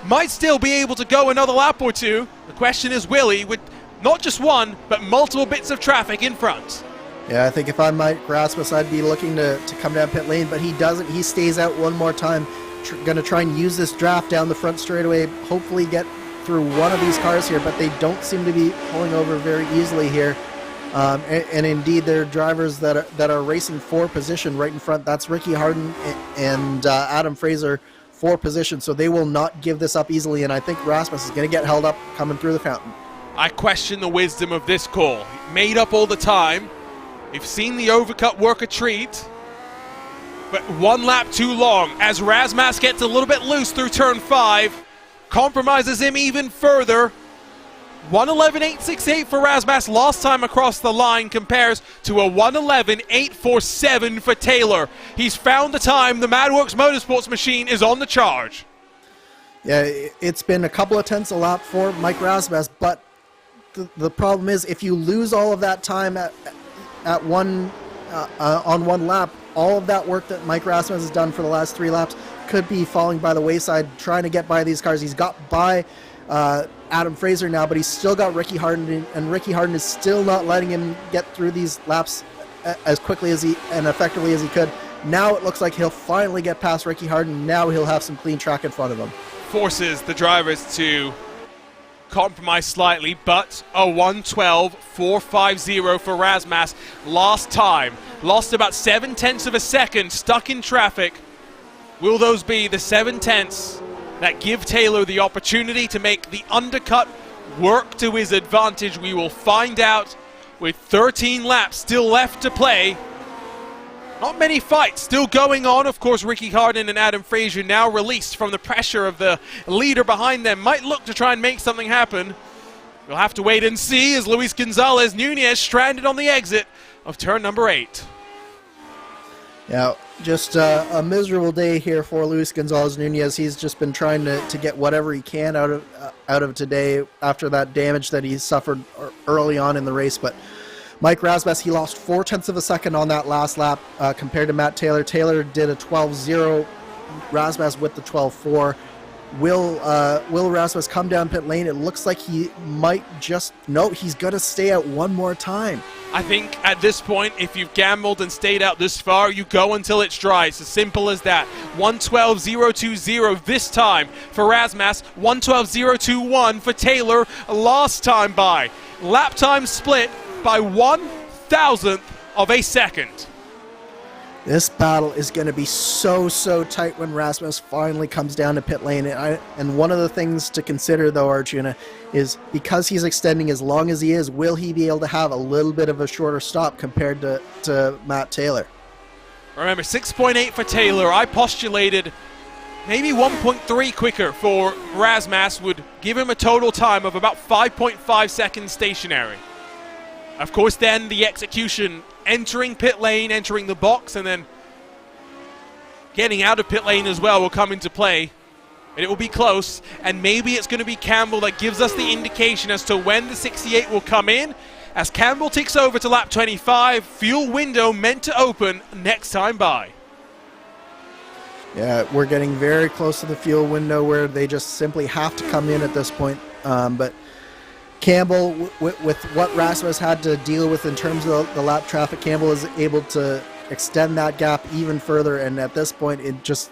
might still be able to go another lap or two. The question is, will he, with not just one, but multiple bits of traffic in front? Yeah, I think if I'm Mike Rasmus, I'd be looking to come down pit lane, but he doesn't. He stays out one more time. Going to try and use this draft down the front straightaway, hopefully get through one of these cars here, but they don't seem to be pulling over very easily here. And indeed, there are drivers that are racing for position right in front. That's Ricky Harden and Adam Fraser for position, so they will not give this up easily, and I think Rasmus is going to get held up coming through the fountain. I question the wisdom of this call. Made up all the time. We've seen the overcut work a treat, but one lap too long as Rasmus gets a little bit loose through turn 5, compromises him even further. 1:11.868 for Rasmus last time across the line compares to a 1:11.847 for Taylor. He's found the time. The MadWorks Motorsports machine is on the charge. Yeah, it's been a couple of tenths a lap for Mike Rasmus, but the problem is if you lose all of that time on one lap, all of that work that Mike Rasmus has done for the last 3 laps could be falling by the wayside trying to get by these cars. He's got by Adam Fraser now, but he's still got Ricky Harden, and Ricky Harden is still not letting him get through these laps as quickly as and effectively as he could. Now it looks like he'll finally get past Ricky Harden. Now he'll have some clean track in front of him. Forces the drivers to compromise slightly, but a 1:12.450 for Razmas. Last time, lost about 7/10 of a second, stuck in traffic. Will those be the 7/10 that give Taylor the opportunity to make the undercut work to his advantage? We will find out with 13 laps still left to play. Not many fights still going on. Of course, Ricky Harden and Adam Fraser now released from the pressure of the leader behind them. Might look to try and make something happen. We'll have to wait and see as Luis Gonzalez Nunez stranded on the exit of turn number 8. Yeah, just a miserable day here for Luis Gonzalez Nunez. He's just been trying to get whatever he can out of today after that damage that he suffered early on in the race. But Mike Razmas, he lost 0.4 of a second on that last lap compared to Matt Taylor. Taylor did a 12.0, Razmas with the 12.4. Will Razmas come down pit lane? It looks like he might just, no, he's going to stay out one more time. I think at this point, if you've gambled and stayed out this far, you go until it's dry. It's as simple as that. 1:12.020 this time for Razmas, 1:12.021 for Taylor last time by. Lap time split by 1/1000th of a second. This battle is going to be so tight when Rasmus finally comes down to pit lane. And one of the things to consider, though, Arjuna, is because he's extending as long as he is, will he be able to have a little bit of a shorter stop compared to Matt Taylor? Remember, 6.8 for Taylor. I postulated maybe 1.3 quicker for Razmas would give him a total time of about 5.5 seconds stationary. Of course, then the execution, entering pit lane, entering the box, and then getting out of pit lane as well will come into play. And it will be close, and maybe it's going to be Campbell that gives us the indication as to when the 68 will come in. As Campbell takes over to lap 25, fuel window meant to open next time by. Yeah, we're getting very close to the fuel window where they just simply have to come in at this point. But Campbell, with what Rasmus had to deal with in terms of the lap traffic, Campbell is able to extend that gap even further. And at this point, it's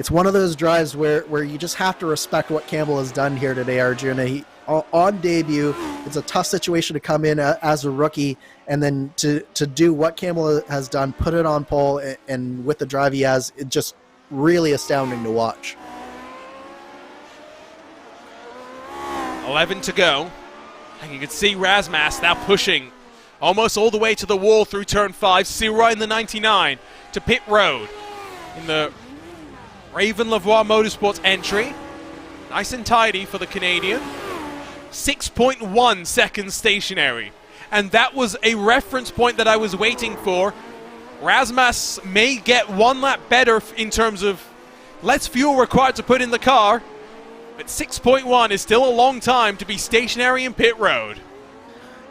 one of those drives where you just have to respect what Campbell has done here today, Arjuna. On debut, it's a tough situation to come in as a rookie, and then to do what Campbell has done, put it on pole, and with the drive he has, it's just really astounding to watch. 11 to go. And you can see Razmas now pushing almost all the way to the wall through turn 5. Sirwa in the 99 to pit road in the Raven Lavoie Motorsports entry. Nice and tidy for the Canadian. 6.1 seconds stationary. And that was a reference point that I was waiting for. Razmas may get one lap better in terms of less fuel required to put in the car. But 6.1 is still a long time to be stationary in pit road.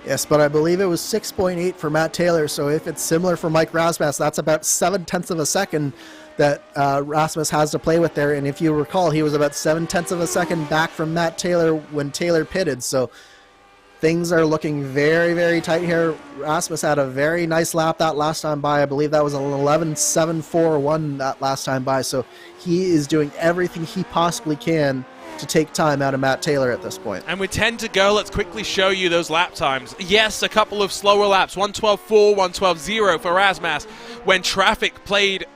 Yes, but I believe it was 6.8 for Matt Taylor, so if it's similar for Mike Razmas, that's about 0.7 of a second that Rasmus has to play with there. And if you recall, he was about 0.7 of a second back from Matt Taylor when Taylor pitted, so things are looking very tight here. Rasmus had a very nice lap that last time by. I believe that was an 11.741 that last time by, so he is doing everything he possibly can to take time out of Matt Taylor at this point. And with 10 to go, let's quickly show you those lap times. Yes, a couple of slower laps, 1:12.4, 1:12.0 for Razmas when traffic played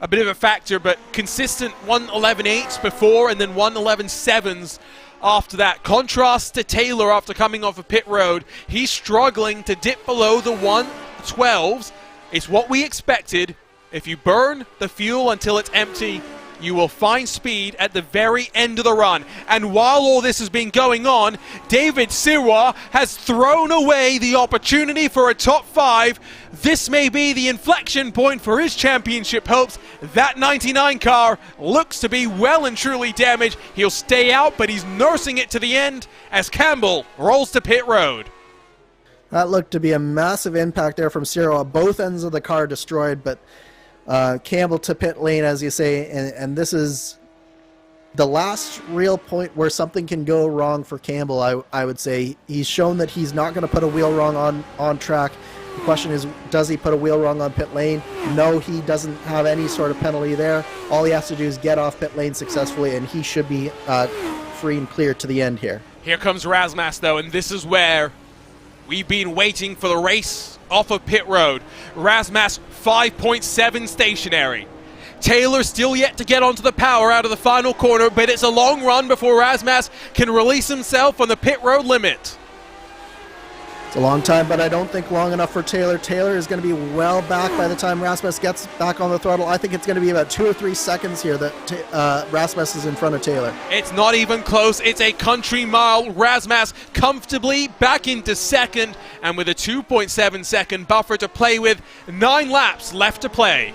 a bit of a factor, but consistent 1:11.8s before and then 1:11.7s after that. Contrast to Taylor after coming off of pit road. He's struggling to dip below the 1:12s. It's what we expected. If you burn the fuel until it's empty, you will find speed at the very end of the run. And while all this has been going on, David Sirwa has thrown away the opportunity for a top 5. This may be the inflection point for his championship hopes. That 99 car looks to be well and truly damaged. He'll stay out, but he's nursing it to the end as Campbell rolls to pit road. That looked to be a massive impact there from Sirwa. Both ends of the car destroyed, but Campbell to pit lane, as you say, and this is the last real point where something can go wrong for Campbell, I would say. He's shown that he's not going to put a wheel wrong on track. The question is, does he put a wheel wrong on pit lane? No, he doesn't have any sort of penalty there. All he has to do is get off pit lane successfully, and he should be free and clear to the end here. Here comes Razmas, though, and this is where we've been waiting for the race off of pit road. Razmas 5.7 stationary. Taylor still yet to get onto the power out of the final corner, but it's a long run before Razmas can release himself on the pit road limit. It's a long time, but I don't think long enough for Taylor. Taylor is going to be well back by the time Rasmus gets back on the throttle. I think it's going to be about 2 or 3 seconds here that Rasmus is in front of Taylor. It's not even close. It's a country mile. Razmas comfortably back into second, and with a 2.7 second buffer to play with, 9 laps left to play.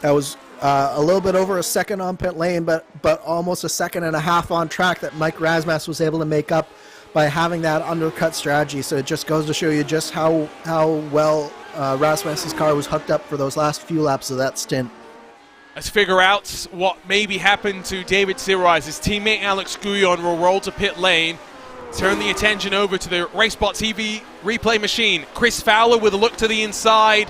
That was a little bit over a second on pit lane, but almost a second and a half on track that Mike Razmas was able to make up by having that undercut strategy. So it just goes to show you just how well Rasmus's car was hooked up for those last few laps of that stint. Let's figure out what maybe happened to David Sirois. His teammate Alex Guyon will roll to pit lane. Turn the attention over to the RaceSpotTV replay machine. Chris Fowler with a look to the inside.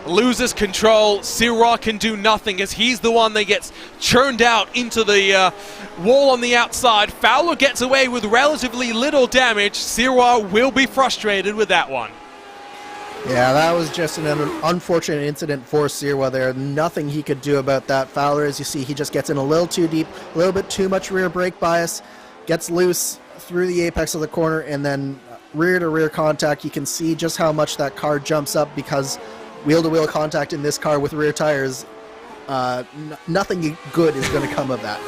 Loses control. Sirois can do nothing as he's the one that gets churned out into the wall on the outside. Fowler gets away with relatively little damage. Sirois will be frustrated with that one. Yeah, that was just an unfortunate incident for Sirois there. Nothing he could do about that. Fowler, as you see, he just gets in a little too deep, a little bit too much rear brake bias, gets loose through the apex of the corner, and then rear-to-rear contact. You can see just how much that car jumps up because wheel-to-wheel contact in this car with rear tires, nothing good is going to come of that.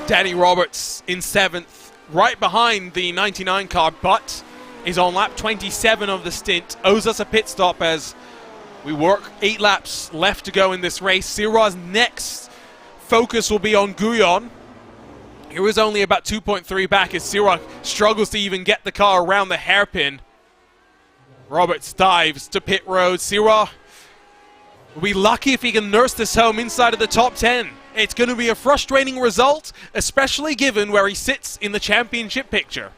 Danny Roberts in 7th, right behind the 99 car, but is on lap 27 of the stint. Owes us a pit stop as we work 8 laps left to go in this race. Sirois' next focus will be on Guyon. He was only about 2.3 back as Sirois struggles to even get the car around the hairpin. Roberts dives to pit road. Sirois will be lucky if he can nurse this home inside of the top 10. It's going to be a frustrating result, especially given where he sits in the championship picture.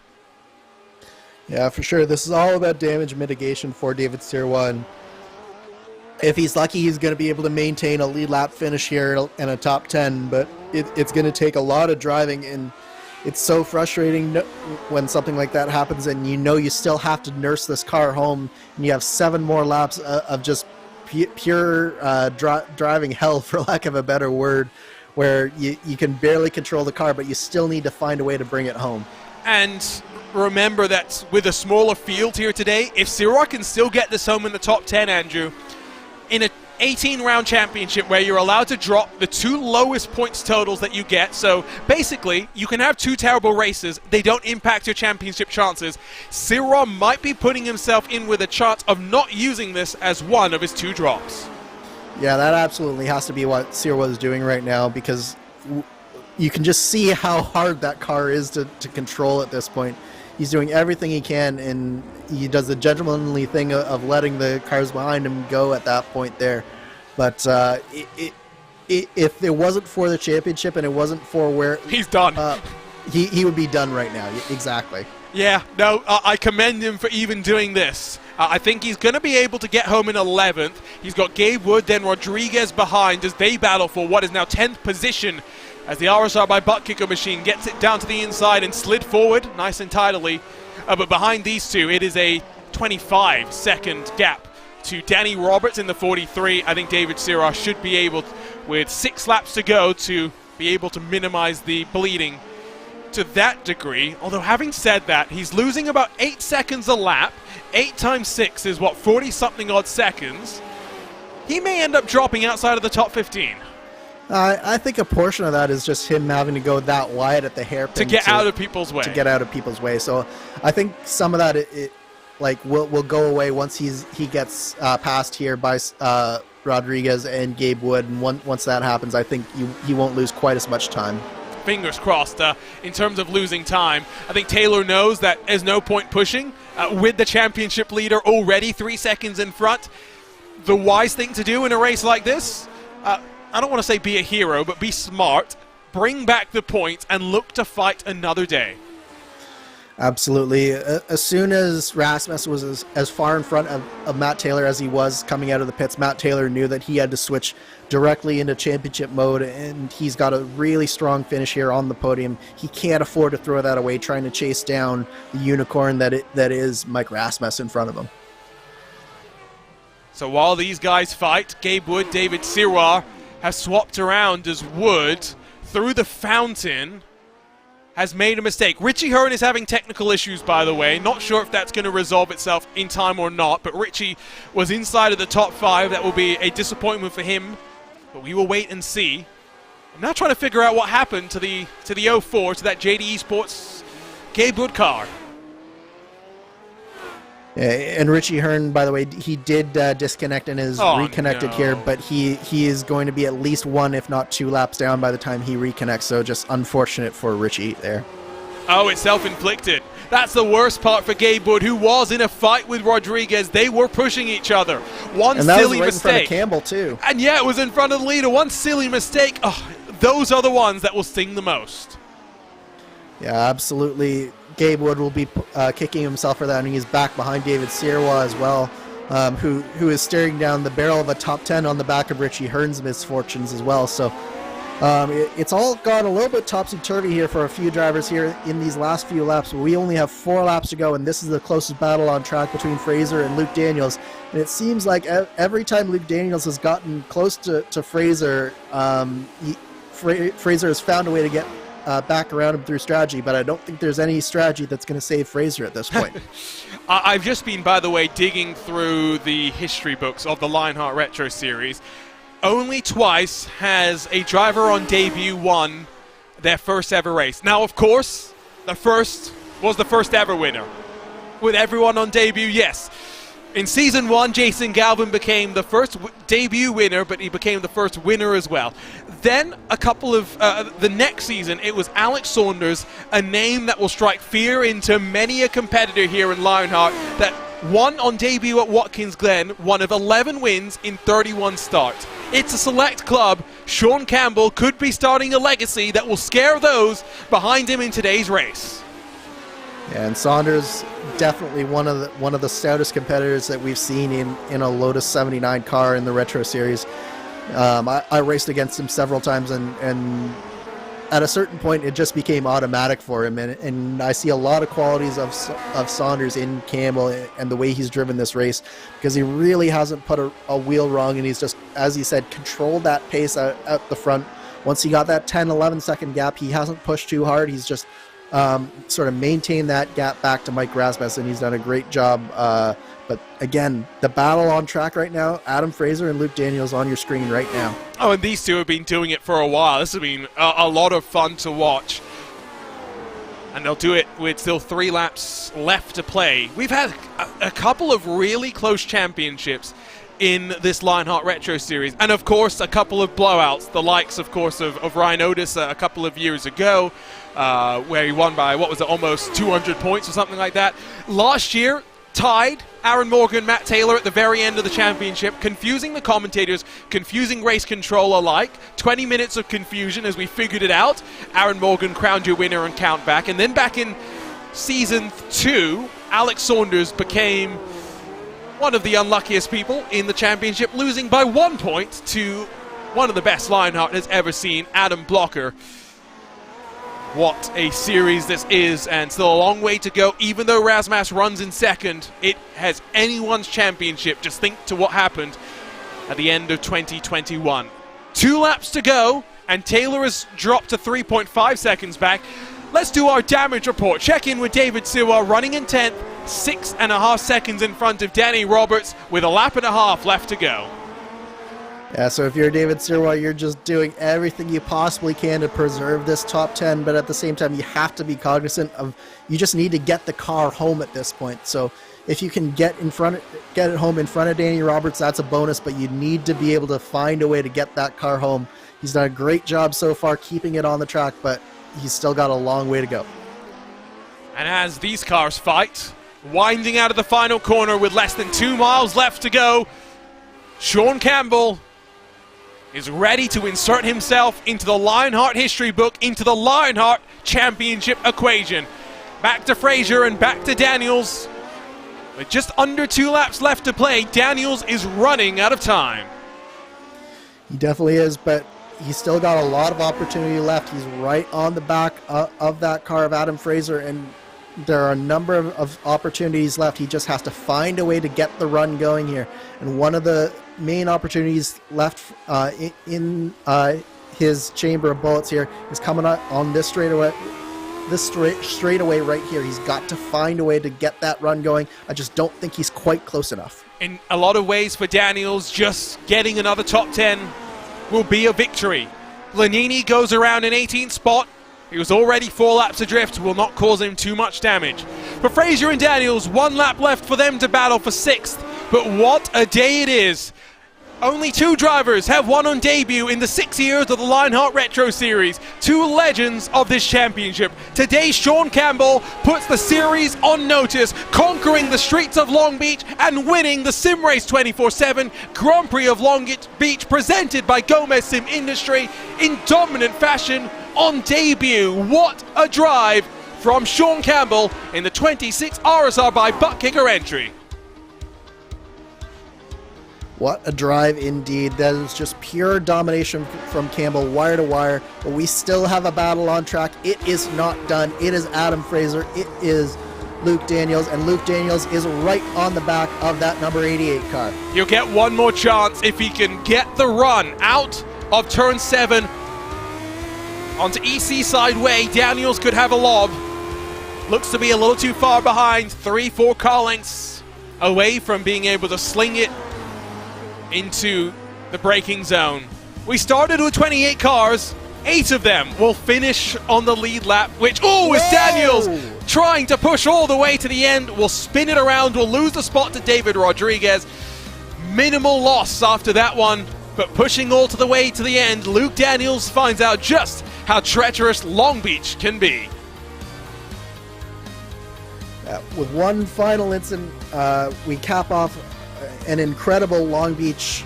Yeah, for sure. This is all about damage mitigation for David Sirois. And if he's lucky, he's going to be able to maintain a lead lap finish here in a top 10, but it's going to take a lot of driving, and it's so frustrating when something like that happens and you know you still have to nurse this car home, and you have 7 more laps of just pure driving hell, for lack of a better word, where you can barely control the car, but you still need to find a way to bring it home. And remember that with a smaller field here today, if Sirois can still get this home in the top 10, Andrew, in a 18-round championship where you're allowed to drop the 2 lowest points totals that you get, so basically you can have 2 terrible races, they don't impact your championship chances. Sirois might be putting himself in with a chance of not using this as one of his 2 drops. Yeah, that absolutely has to be what Sirois is doing right now, because you can just see how hard that car is to control at this point. He's doing everything he can, and he does the gentlemanly thing of letting the cars behind him go at that point there. But if it wasn't for the championship and it wasn't for where... He's done. He would be done right now. Exactly. Yeah, no, I commend him for even doing this. I think he's going to be able to get home in 11th. He's got Gabe Wood, then Rodriguez behind as they battle for what is now 10th position, as the RSR by Butt Kicker Machine gets it down to the inside and slid forward nice and tidily. But behind these two, it is a 25-second gap to Danny Roberts in the 43. I think David Sirois should be able, with 6 laps to go, to be able to minimize the bleeding to that degree. Although having said that, he's losing about 8 seconds a lap. 8 times 6 is what, 40-something odd seconds. He may end up dropping outside of the top 15. I think a portion of that is just him having to go that wide at the hairpin to get out of people's way. To get out of people's way. So I think some of that will go away once he gets passed here by Rodriguez and Gabe Wood, and once that happens, I think he won't lose quite as much time. Fingers crossed. In terms of losing time, I think Taylor knows that there's no point pushing with the championship leader already 3 seconds in front. The wise thing to do in a race like this, I don't want to say be a hero, but be smart. bring back the points and look to fight another day. Absolutely. As soon as Rasmus was as far in front of Matt Taylor as he was coming out of the pits, Matt Taylor knew that he had to switch directly into championship mode, and he's got a really strong finish here on the podium. He can't afford to throw that away, trying to chase down the unicorn that is Mike Rasmus in front of him. So while these guys fight, Gabe Wood, David Sirois have swapped around as Wood, through the fountain, has made a mistake. Richie Hearn is having technical issues, by the way. Not sure if that's going to resolve itself in time or not, but Richie was inside of the top 5. That will be a disappointment for him, but we will wait and see. I'm now trying to figure out what happened to the 04, to that JD Esports Gabe Wood car. And Richie Hearn, by the way, he did disconnect and is reconnected here, but he is going to be at least 1, if not 2 laps down by the time he reconnects, so just unfortunate for Richie there. Oh, it's self-inflicted. That's the worst part for Gabe Wood, who was in a fight with Rodriguez. They were pushing each other. One and that silly was right mistake. In front of Campbell, too. And yeah, it was in front of the leader. One silly mistake. Oh, those are the ones that will sting the most. Yeah, absolutely. Gabe Wood will be kicking himself for that, and he's back behind David Sirois as well, who is staring down the barrel of a top 10 on the back of Richie Hearn's misfortunes as well. So it's all gone a little bit topsy-turvy here for a few drivers here in these last few laps. We only have 4 laps to go, and this is the closest battle on track between Fraser and Luke Daniels. And it seems like every time Luke Daniels has gotten close to Fraser, Fraser has found a way to get back around him through strategy, but I don't think there's any strategy that's going to save Fraser at this point. I've just been, by the way, digging through the history books of the Lionheart Retro Series. Only twice has a driver on debut won their first ever race. Now, of course, the first was the first ever winner. With everyone on debut, yes. In Season 1, Jason Galvin became the first debut winner, but he became the first winner as well. Then, a couple of the next season, it was Alex Saunders, a name that will strike fear into many a competitor here in Lionheart, that won on debut at Watkins Glen, one of 11 wins in 31 starts. It's a select club. Sean Campbell could be starting a legacy that will scare those behind him in today's race. Yeah, and Saunders, definitely one of the stoutest competitors that we've seen in a Lotus 79 car in the Retro Series. I raced against him several times, and at a certain point it just became automatic for him, and I see a lot of qualities of Saunders in Campbell and the way he's driven this race, because he really hasn't put a wheel wrong, and he's just, as he said, controlled that pace out the front. Once he got that 10-11 second gap, he hasn't pushed too hard. He's just sort of maintain that gap back to Mike Rasmus, and he's done a great job. But again, the battle on track right now, Adam Fraser and Luke Daniels on your screen right now. Oh, and these two have been doing it for a while. This has been a lot of fun to watch. And they'll do it with still 3 laps left to play. We've had a couple of really close championships in this Lionheart Retro Series. And of course, a couple of blowouts. The likes, of course, of Ryan Otis a couple of years ago, where he won by, what was it, almost 200 points or something like that. Last year, tied Aaron Morgan, Matt Taylor at the very end of the championship, confusing the commentators, confusing race control alike. 20 minutes of confusion as we figured it out. Aaron Morgan crowned your winner and count back. And then back in Season 2, Alex Saunders became one of the unluckiest people in the championship, losing by 1 point to one of the best Lionheart has ever seen, Adam Blocker. What a series this is, and still a long way to go. Even though Rasmus runs in second, it has anyone's championship. Just think to what happened at the end of 2021. 2 laps to go, and Taylor has dropped to 3.5 seconds back. Let's do our damage report. Check in with David Sirois, running in 10th, 6.5 seconds in front of Danny Roberts, with a lap and a half left to go. Yeah, so if you're David Sirois, you're just doing everything you possibly can to preserve this top 10, but at the same time, you have to be cognizant of, you just need to get the car home at this point. So if you can get it home in front of Danny Roberts, that's a bonus, but you need to be able to find a way to get that car home. He's done a great job so far keeping it on the track, but he's still got a long way to go. And as these cars fight, winding out of the final corner with less than 2 miles left to go, Sean Campbell is ready to insert himself into the Lionheart history book, into the Lionheart championship equation. Back to Fraser and back to Daniels. With just under 2 laps left to play, Daniels is running out of time. He definitely is, but he's still got a lot of opportunity left. He's right on the back of that car of Adam Fraser, and there are a number of opportunities left. He just has to find a way to get the run going here. And one of the main opportunities left in his chamber of bullets here is coming up on this straightaway. This straightaway right here. He's got to find a way to get that run going. I just don't think he's quite close enough. In a lot of ways for Daniels, just getting another top 10 will be a victory. Lanini goes around in 18th spot. He was already 4 laps adrift, will not cause him too much damage. For Fraser and Daniels, 1 lap left for them to battle for 6th. But what a day it is. Only 2 drivers have won on debut in the 6 years of the Lionheart Retro Series. 2 legends of this championship. Today, Sean Campbell puts the series on notice, conquering the streets of Long Beach and winning the SimRace247 Grand Prix of Long Beach, presented by Gomez Sim Industry in dominant fashion on debut. What a drive from Sean Campbell in the 26 RSR by butt kicker entry. What a drive indeed. That is just pure domination from Campbell, wire to wire. But we still have a battle on track. It is not done. It is Adam Fraser. It is Luke Daniels. And Luke Daniels is right on the back of that number 88 car. He'll get one more chance if he can get the run out of turn 7 onto EC side way. Daniels could have a lob. Looks to be a little too far behind. 3-4 car lengths away from being able to sling it into the braking zone. We started with 28 cars. 8 of them will finish on the lead lap, which, is Daniels trying to push all the way to the end. Will spin it around, will lose the spot to David Rodriguez. Minimal loss after that one, but pushing all to the way to the end, Luke Daniels finds out just how treacherous Long Beach can be. With one final incident, we cap off an incredible Long Beach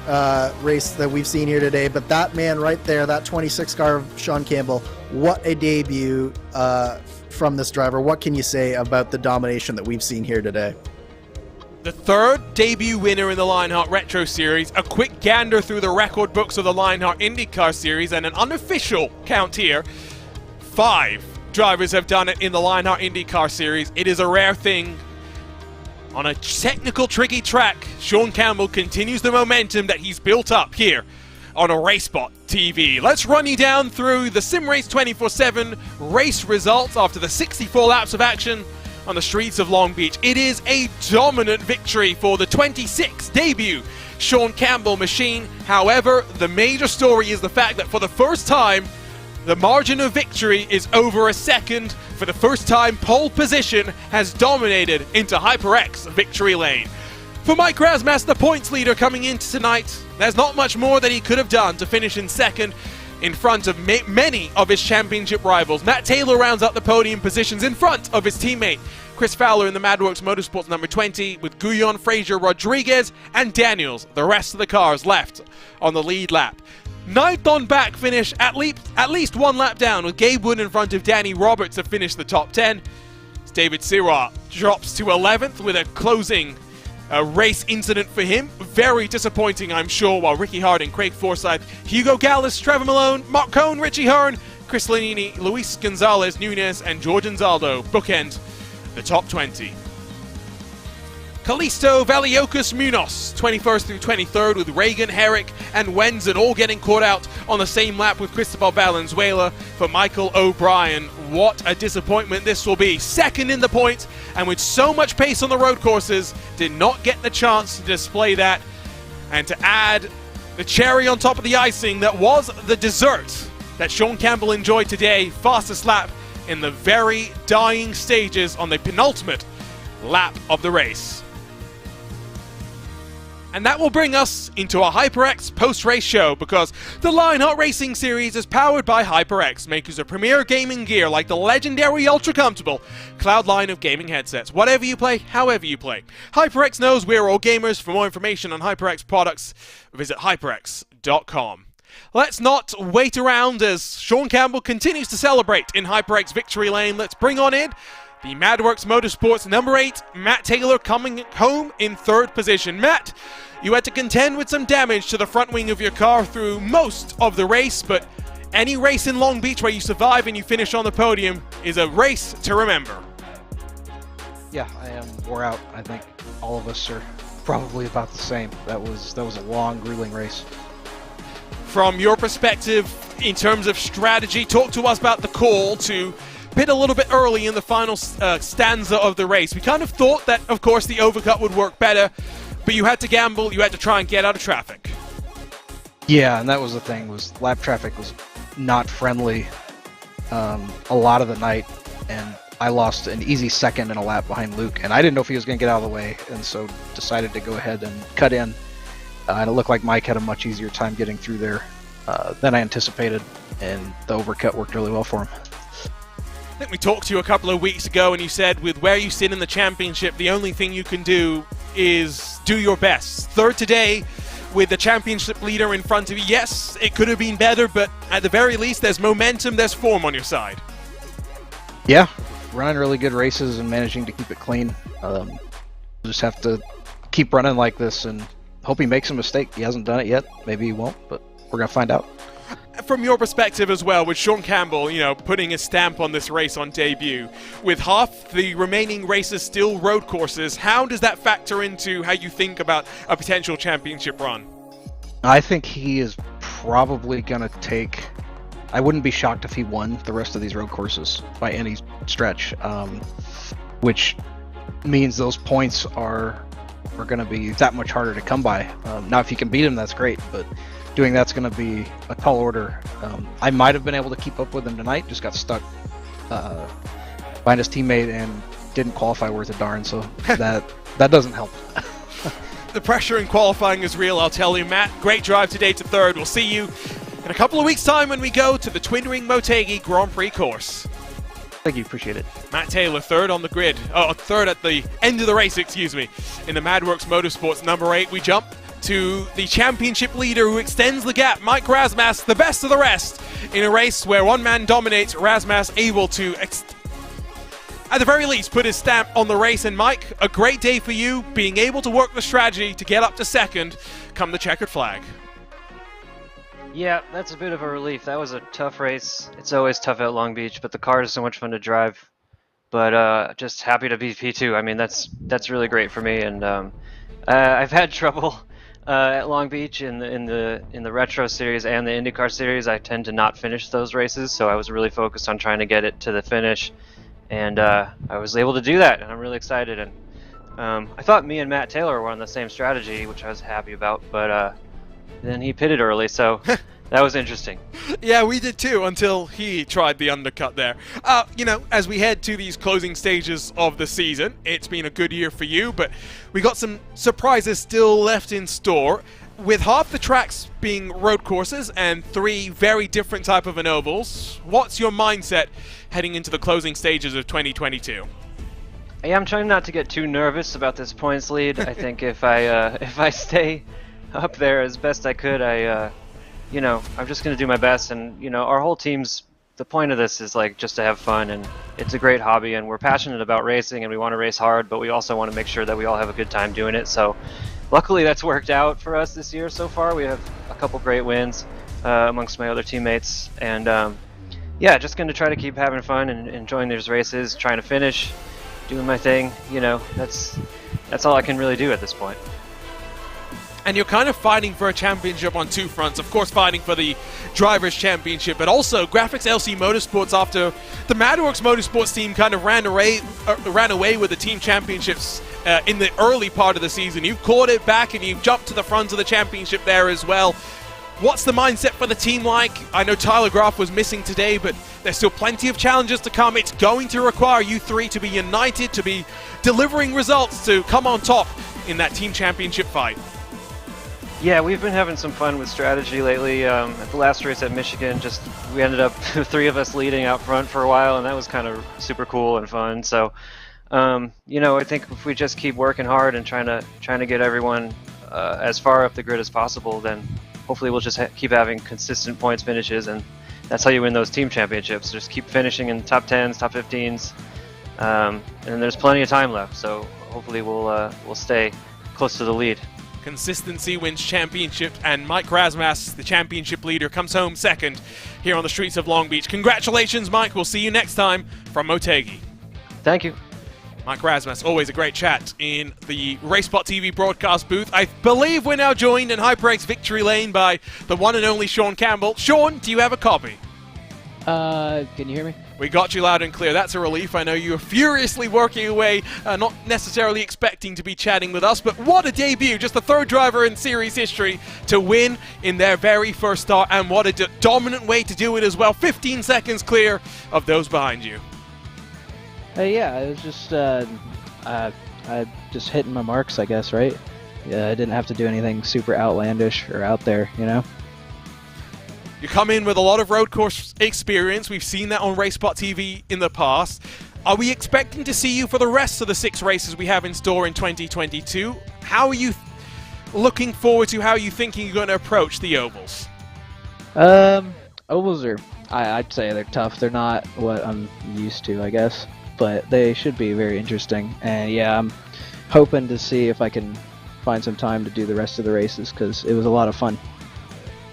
race that we've seen here today. But that man right there, that 26 car of Sean Campbell, what a debut from this driver. What can you say about the domination that we've seen here today? The 3rd debut winner in the Lionheart Retro Series, a quick gander through the record books of the Lionheart IndyCar Series, and an unofficial count here, 5 drivers have done it in the Lionheart IndyCar Series. It is a rare thing. On a technical, tricky track, Sean Campbell continues the momentum that he's built up here on a RaceSpotTV. Let's run you down through the SimRace247 race results after the 64 laps of action on the streets of Long Beach. It is a dominant victory for the 26th debut Sean Campbell machine. However, the major story is the fact that for the first time, the margin of victory is over a second. For the first time, pole position has dominated into HyperX victory lane. For Mike Razmas, the points leader coming into tonight, there's not much more that he could have done to finish in second in front of many of his championship rivals. Matt Taylor rounds up the podium positions in front of his teammate Chris Fowler in the Madworks Motorsports number 20, with Guyon, Fraser, Rodriguez, and Daniels, the rest of the cars left on the lead lap. 9th on back finish, at least 1 lap down, with Gabe Wood in front of Danny Roberts to finish the top 10. David Sirott drops to 11th with a closing race incident for him. Very disappointing, I'm sure, while Ricky Harding, Craig Forsyth, Hugo Gallus, Trevor Malone, Mark Cohn, Richie Hearn, Chris Lanini, Luis Gonzalez Nunez, and George Anzaldo bookend the top 20. Callisto Valiocus Munoz, 21st through 23rd, with Reagan, Herrick, and Wenzen all getting caught out on the same lap with Cristobal Valenzuela. For Michael O'Brien, what a disappointment this will be. 2nd in the points, and with so much pace on the road courses, did not get the chance to display that. And to add the cherry on top of the icing, that was the dessert that Sean Campbell enjoyed today. Fastest lap in the very dying stages on the penultimate lap of the race. And that will bring us into a HyperX post-race show, because the Lionheart Racing Series is powered by HyperX, makers of premier gaming gear like the legendary ultra-comfortable Cloud line of gaming headsets. Whatever you play, however you play. HyperX knows we're all gamers. For more information on HyperX products, visit hyperx.com. let's not wait around as Sean Campbell continues to celebrate in HyperX victory lane. Let's bring on in the Madworks Motorsports number 8, Matt Taylor, coming home in 3rd position. Matt, you had to contend with some damage to the front wing of your car through most of the race, but any race in Long Beach where you survive and you finish on the podium is a race to remember. Yeah, I am wore out. I think all of us are probably about the same. That was a long, grueling race. From your perspective, in terms of strategy, talk to us about the call to pit a little bit early in the final stanza of the race. We kind of thought that, of course, the overcut would work better, but you had to gamble, you had to try and get out of traffic. Yeah, and that was the thing, was lap traffic was not friendly a lot of the night, and I lost an easy second in a lap behind Luke, and I didn't know if he was going to get out of the way, and so decided to go ahead and cut in. And it looked like Mike had a much easier time getting through there than I anticipated, and the overcut worked really well for him. I think we talked to you a couple of weeks ago and you said with where you sit in the championship, the only thing you can do is do your best. 3rd today with the championship leader in front of you. Yes, it could have been better, but at the very least there's momentum, there's form on your side. Yeah, running really good races and managing to keep it clean. Just have to keep running like this and hope he makes a mistake. He hasn't done it yet. Maybe he won't, but we're going to find out. From your perspective as well, with Sean Campbell, putting a stamp on this race on debut, with half the remaining races still road courses, how does that factor into how you think about a potential championship run? I think he is probably going to take... I wouldn't be shocked if he won the rest of these road courses by any stretch, which means those points are going to be that much harder to come by. Now, if you can beat him, that's great, but doing that's going to be a tall order. I might have been able to keep up with him tonight, just got stuck behind his teammate and didn't qualify worth a darn, so that doesn't help. The pressure in qualifying is real, I'll tell you, Matt. Great drive today to 3rd. We'll see you in a couple of weeks' time when we go to the Twin Ring Motegi Grand Prix course. Thank you, appreciate it. Matt Taylor, 3rd on the grid. 3rd at the end of the race, excuse me. In the Madworks Motorsports number 8, we jump to the championship leader who extends the gap, Mike Razmas, the best of the rest, in a race where one man dominates. Razmas able to, at the very least, put his stamp on the race. And Mike, a great day for you, being able to work the strategy to get up to 2nd come the checkered flag. Yeah, that's a bit of a relief. That was a tough race. It's always tough at Long Beach, but the car is so much fun to drive. But just happy to be P2. I mean, that's really great for me. And I've had trouble at Long Beach in the Retro Series and the IndyCar Series. I tend to not finish those races, so I was really focused on trying to get it to the finish, and I was able to do that, and I'm really excited. And I thought me and Matt Taylor were on the same strategy, which I was happy about, but then he pitted early, so that was interesting. Yeah, we did too, until he tried the undercut there. As we head to these closing stages of the season, it's been a good year for you, but we got some surprises still left in store. With half the tracks being road courses and 3 very different type of an ovals, what's your mindset heading into the closing stages of 2022? Yeah, I'm trying not to get too nervous about this points lead. I think if I stay up there as best I could, I'm just going to do my best. And, our whole team's, the point of this is just to have fun, and it's a great hobby, and we're passionate about racing, and we want to race hard, but we also want to make sure that we all have a good time doing it. So luckily that's worked out for us this year so far. We have a couple great wins amongst my other teammates, and just going to try to keep having fun and enjoying these races, trying to finish, doing my thing. That's all I can really do at this point. And you're kind of fighting for a championship on 2 fronts. Of course, fighting for the Drivers' Championship, but also Graphics LC Motorsports, after the Madworks Motorsports team kind of ran away with the team championships in the early part of the season. You've caught it back and you've jumped to the front of the championship there as well. What's the mindset for the team like? I know Tyler Graff was missing today, but there's still plenty of challenges to come. It's going to require you 3 to be united, to be delivering results, to come on top in that team championship fight. Yeah, we've been having some fun with strategy lately. At the last race at Michigan, we ended up 3 of us leading out front for a while, and that was kind of super cool and fun. So, I think if we just keep working hard and trying to get everyone as far up the grid as possible, then hopefully we'll just keep having consistent points finishes, and that's how you win those team championships. Just keep finishing in top 10s, top 15s, and there's plenty of time left. So hopefully we'll stay close to the lead. Consistency wins championships, and Mike Rasmus, the championship leader, comes home second here on the streets of Long Beach. Congratulations, Mike. We'll see you next time from Motegi. Thank you. Mike Rasmus, always a great chat in the RaceSpotTV broadcast booth. I believe we're now joined in HyperX Victory Lane by the one and only Sean Campbell. Sean, do you have a copy? Can you hear me? We got you loud and clear. That's a relief. I know you were furiously working away, not necessarily expecting to be chatting with us, but what a debut. Just the third driver in series history to win in their very first start, and what a dominant way to do it as well. 15 seconds clear of those behind you. Yeah, it was just I just hitting my marks, I guess, right? Yeah, I didn't have to do anything super outlandish or out there, you know? You come in with a lot of road course experience. We've seen that on RaceSpotTV in the past. Are we expecting to see you for the rest of the 6 races we have in store in 2022? How are you looking forward to, how are you thinking you're going to approach the ovals? Ovals are, I'd say they're tough. They're not what I'm used to, I guess. But they should be very interesting. And yeah, I'm hoping to see if I can find some time to do the rest of the races, because it was a lot of fun.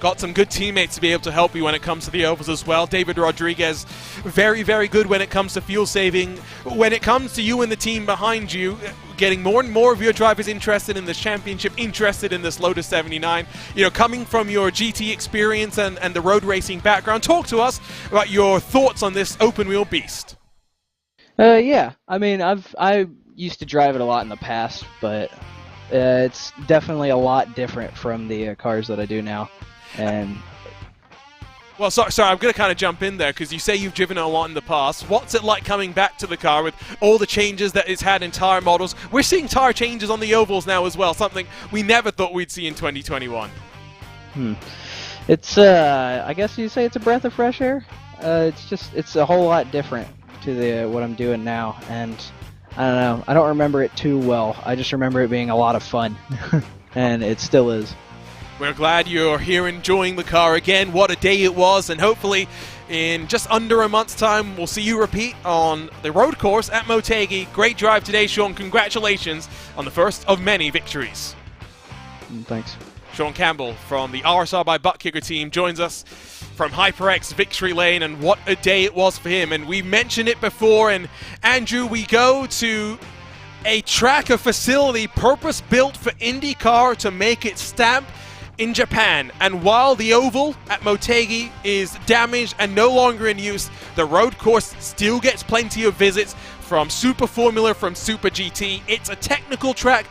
Got some good teammates to be able to help you when it comes to the ovals as well. David Rodriguez, very, very good when it comes to fuel saving. When it comes to you and the team behind you, getting more and more of your drivers interested in this championship, interested in this Lotus 79. You know, coming from your GT experience and the road racing background, talk to us about your thoughts on this open wheel beast. Yeah, I mean, I used to drive it a lot in the past, but it's definitely a lot different from the cars that I do now. And well, sorry, I'm going to kind of jump in there because you say you've driven it a lot in the past. What's it like coming back to the car with all the changes that it's had in tire models? We're seeing tire changes on the ovals now as well, something we never thought we'd see in 2021. It's I guess you say it's a breath of fresh air. It's a whole lot different to what I'm doing now, and I don't know. I don't remember it too well. I just remember it being a lot of fun, and it still is. We're glad you're here enjoying the car again. What a day it was, and hopefully in just under a month's time we'll see you repeat on the road course at Motegi. Great drive today, Sean. Congratulations on the first of many victories. Thanks. Sean Campbell from the RSR by Butt Kicker team joins us from HyperX Victory Lane, and what a day it was for him. And we mentioned it before, and Andrew, we go to a track, a facility purpose-built for IndyCar to make its stamp in Japan. And while the oval at Motegi is damaged and no longer in use, the road course still gets plenty of visits from Super Formula, from Super GT. It's a technical track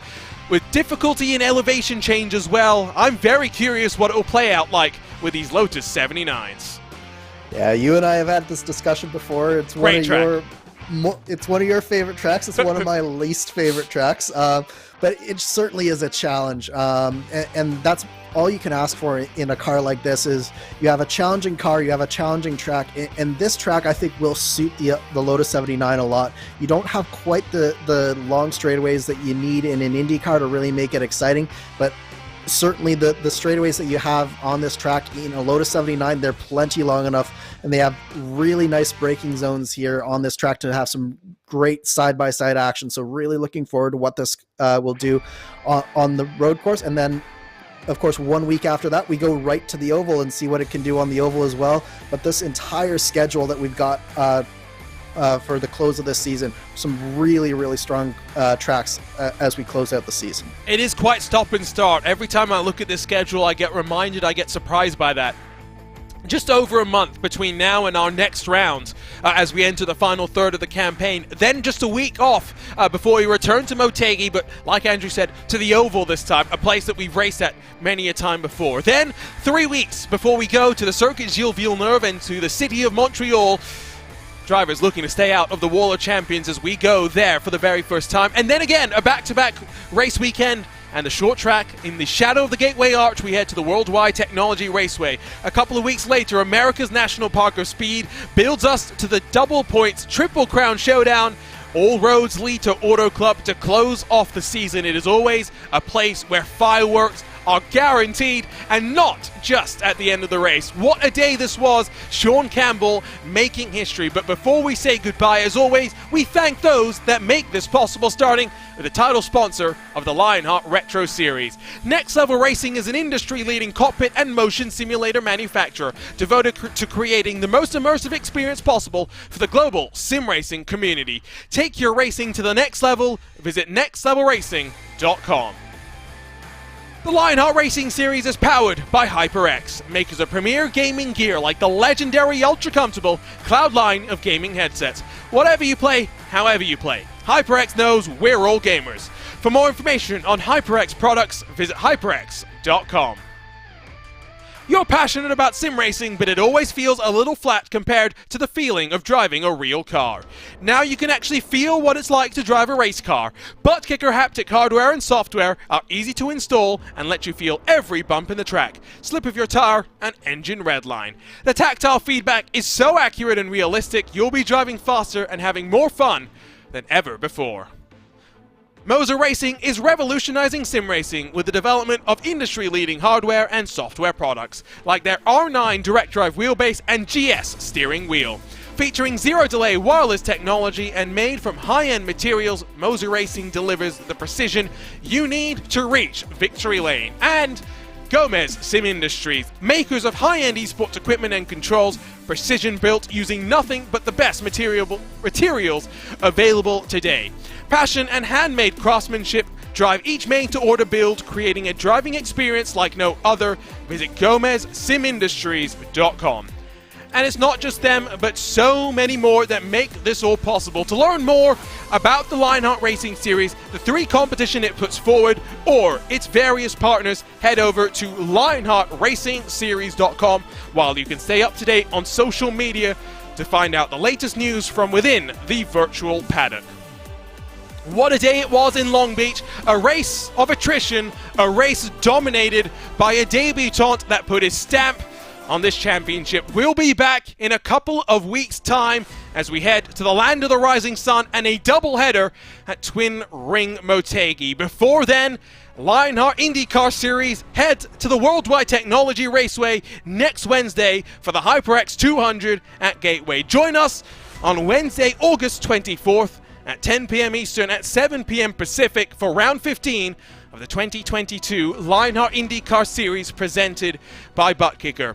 with difficulty in elevation change as well. I'm very curious what it will play out like with these Lotus 79s. Yeah, you and I have had this discussion before. It's one of your favorite tracks. It's one of my least favorite tracks. But it certainly is a challenge. And that's all you can ask for in a car like this is you have a challenging car, you have a challenging track, and this track I think will suit the Lotus 79 a lot. You don't have quite the long straightaways that you need in an Indy car to really make it exciting, but certainly the straightaways that you have on this track in a Lotus 79, they're plenty long enough, and they have really nice braking zones here on this track to have some great side-by-side action. So really looking forward to what this will do on the road course. And then of course 1 week after that we go right to the oval and see what it can do on the oval as well. But this entire schedule that we've got for the close of this season, some really strong tracks as we close out the season. It is quite stop and start. Every time I look at this schedule I get reminded, I get surprised by that. Just over a month between now and our next round as we enter the final third of the campaign. Then just a week off before we return to Motegi, but like Andrew said, to the oval this time, a place that we've raced at many a time before. Then 3 weeks before we go to the Circuit Gilles Villeneuve and to the city of Montreal. Drivers looking to stay out of the Wall of Champions as we go there for the very first time. And then again, a back-to-back race weekend and the short track. In the shadow of the Gateway Arch, we head to the Worldwide Technology Raceway. A couple of weeks later, America's National Park of Speed builds us to the double points, Triple Crown Showdown. All roads lead to Auto Club to close off the season. It is always a place where fireworks are guaranteed, and not just at the end of the race. What a day this was. Sean Campbell making history. But before we say goodbye, as always, we thank those that make this possible, starting with the title sponsor of the Lionheart Retro Series. Next Level Racing is an industry-leading cockpit and motion simulator manufacturer devoted to creating the most immersive experience possible for the global sim racing community. Take your racing to the next level. Visit nextlevelracing.com. The Lionheart Racing Series is powered by HyperX, makers of premier gaming gear like the legendary ultra-comfortable Cloud line of gaming headsets. Whatever you play, however you play, HyperX knows we're all gamers. For more information on HyperX products, visit hyperx.com. You're passionate about sim racing, but it always feels a little flat compared to the feeling of driving a real car. Now you can actually feel what it's like to drive a race car. Butt Kicker haptic hardware and software are easy to install and let you feel every bump in the track, slip of your tire, and engine redline. The tactile feedback is so accurate and realistic, you'll be driving faster and having more fun than ever before. Moser Racing is revolutionizing sim racing with the development of industry-leading hardware and software products, like their R9 direct drive wheelbase and GS steering wheel. Featuring zero-delay wireless technology and made from high-end materials, Moser Racing delivers the precision you need to reach victory lane. And Gomez Sim Industries, makers of high-end esports equipment and controls, precision built using nothing but the best materials available today. Passion and handmade craftsmanship drive each made-to-order build, creating a driving experience like no other. Visit GomezSimIndustries.com. And it's not just them, but so many more that make this all possible. To learn more about the Lionheart Racing Series, the 3 competition it puts forward, or its various partners, head over to LionheartRacingSeries.com, while you can stay up to date on social media to find out the latest news from within the virtual paddock. What a day it was in Long Beach, a race of attrition, a race dominated by a debutant that put his stamp on this championship. We'll be back in a couple of weeks' time as we head to the land of the rising sun and a doubleheader at Twin Ring Motegi. Before then, Lionheart IndyCar Series head to the Worldwide Technology Raceway next Wednesday for the HyperX 200 at Gateway. Join us on Wednesday, August 24th at 10 p.m. Eastern at 7 p.m. Pacific for round 15 of the 2022 Lionheart IndyCar Series presented by Butt Kicker.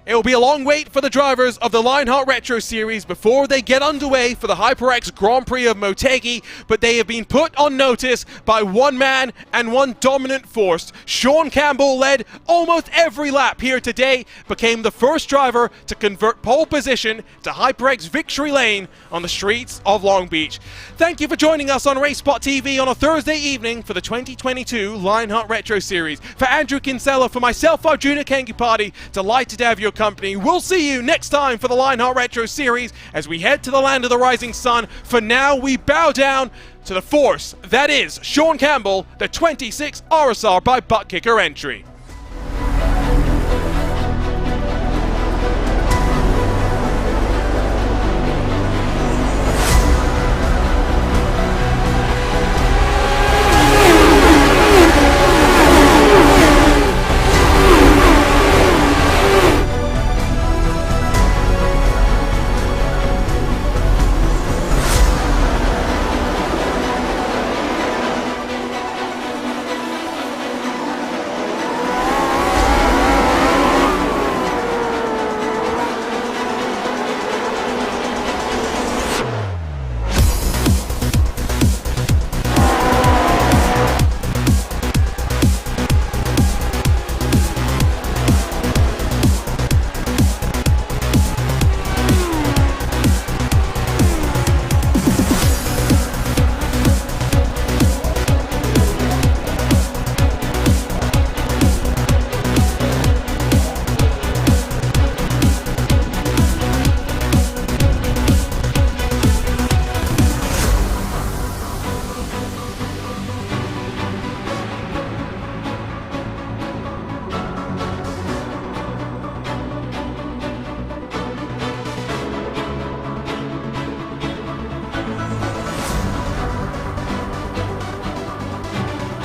It will be a long wait for the drivers of the Lionheart Retro Series before they get underway for the HyperX Grand Prix of Motegi, but they have been put on notice by one man and one dominant force. Sean Campbell led almost every lap here today, became the first driver to convert pole position to HyperX victory lane on the streets of Long Beach. Thank you for joining us on RaceSpotTV on a Thursday evening for the 2022 Lionheart Retro Series. For Andrew Kinsella, for myself, Arjuna Kangupati, delighted to have your company. We'll see you next time for the Lionheart Retro Series as we head to the land of the rising sun. For now, we bow down to the force that is Sean Campbell, the 26 RSR by Butt Kicker entry.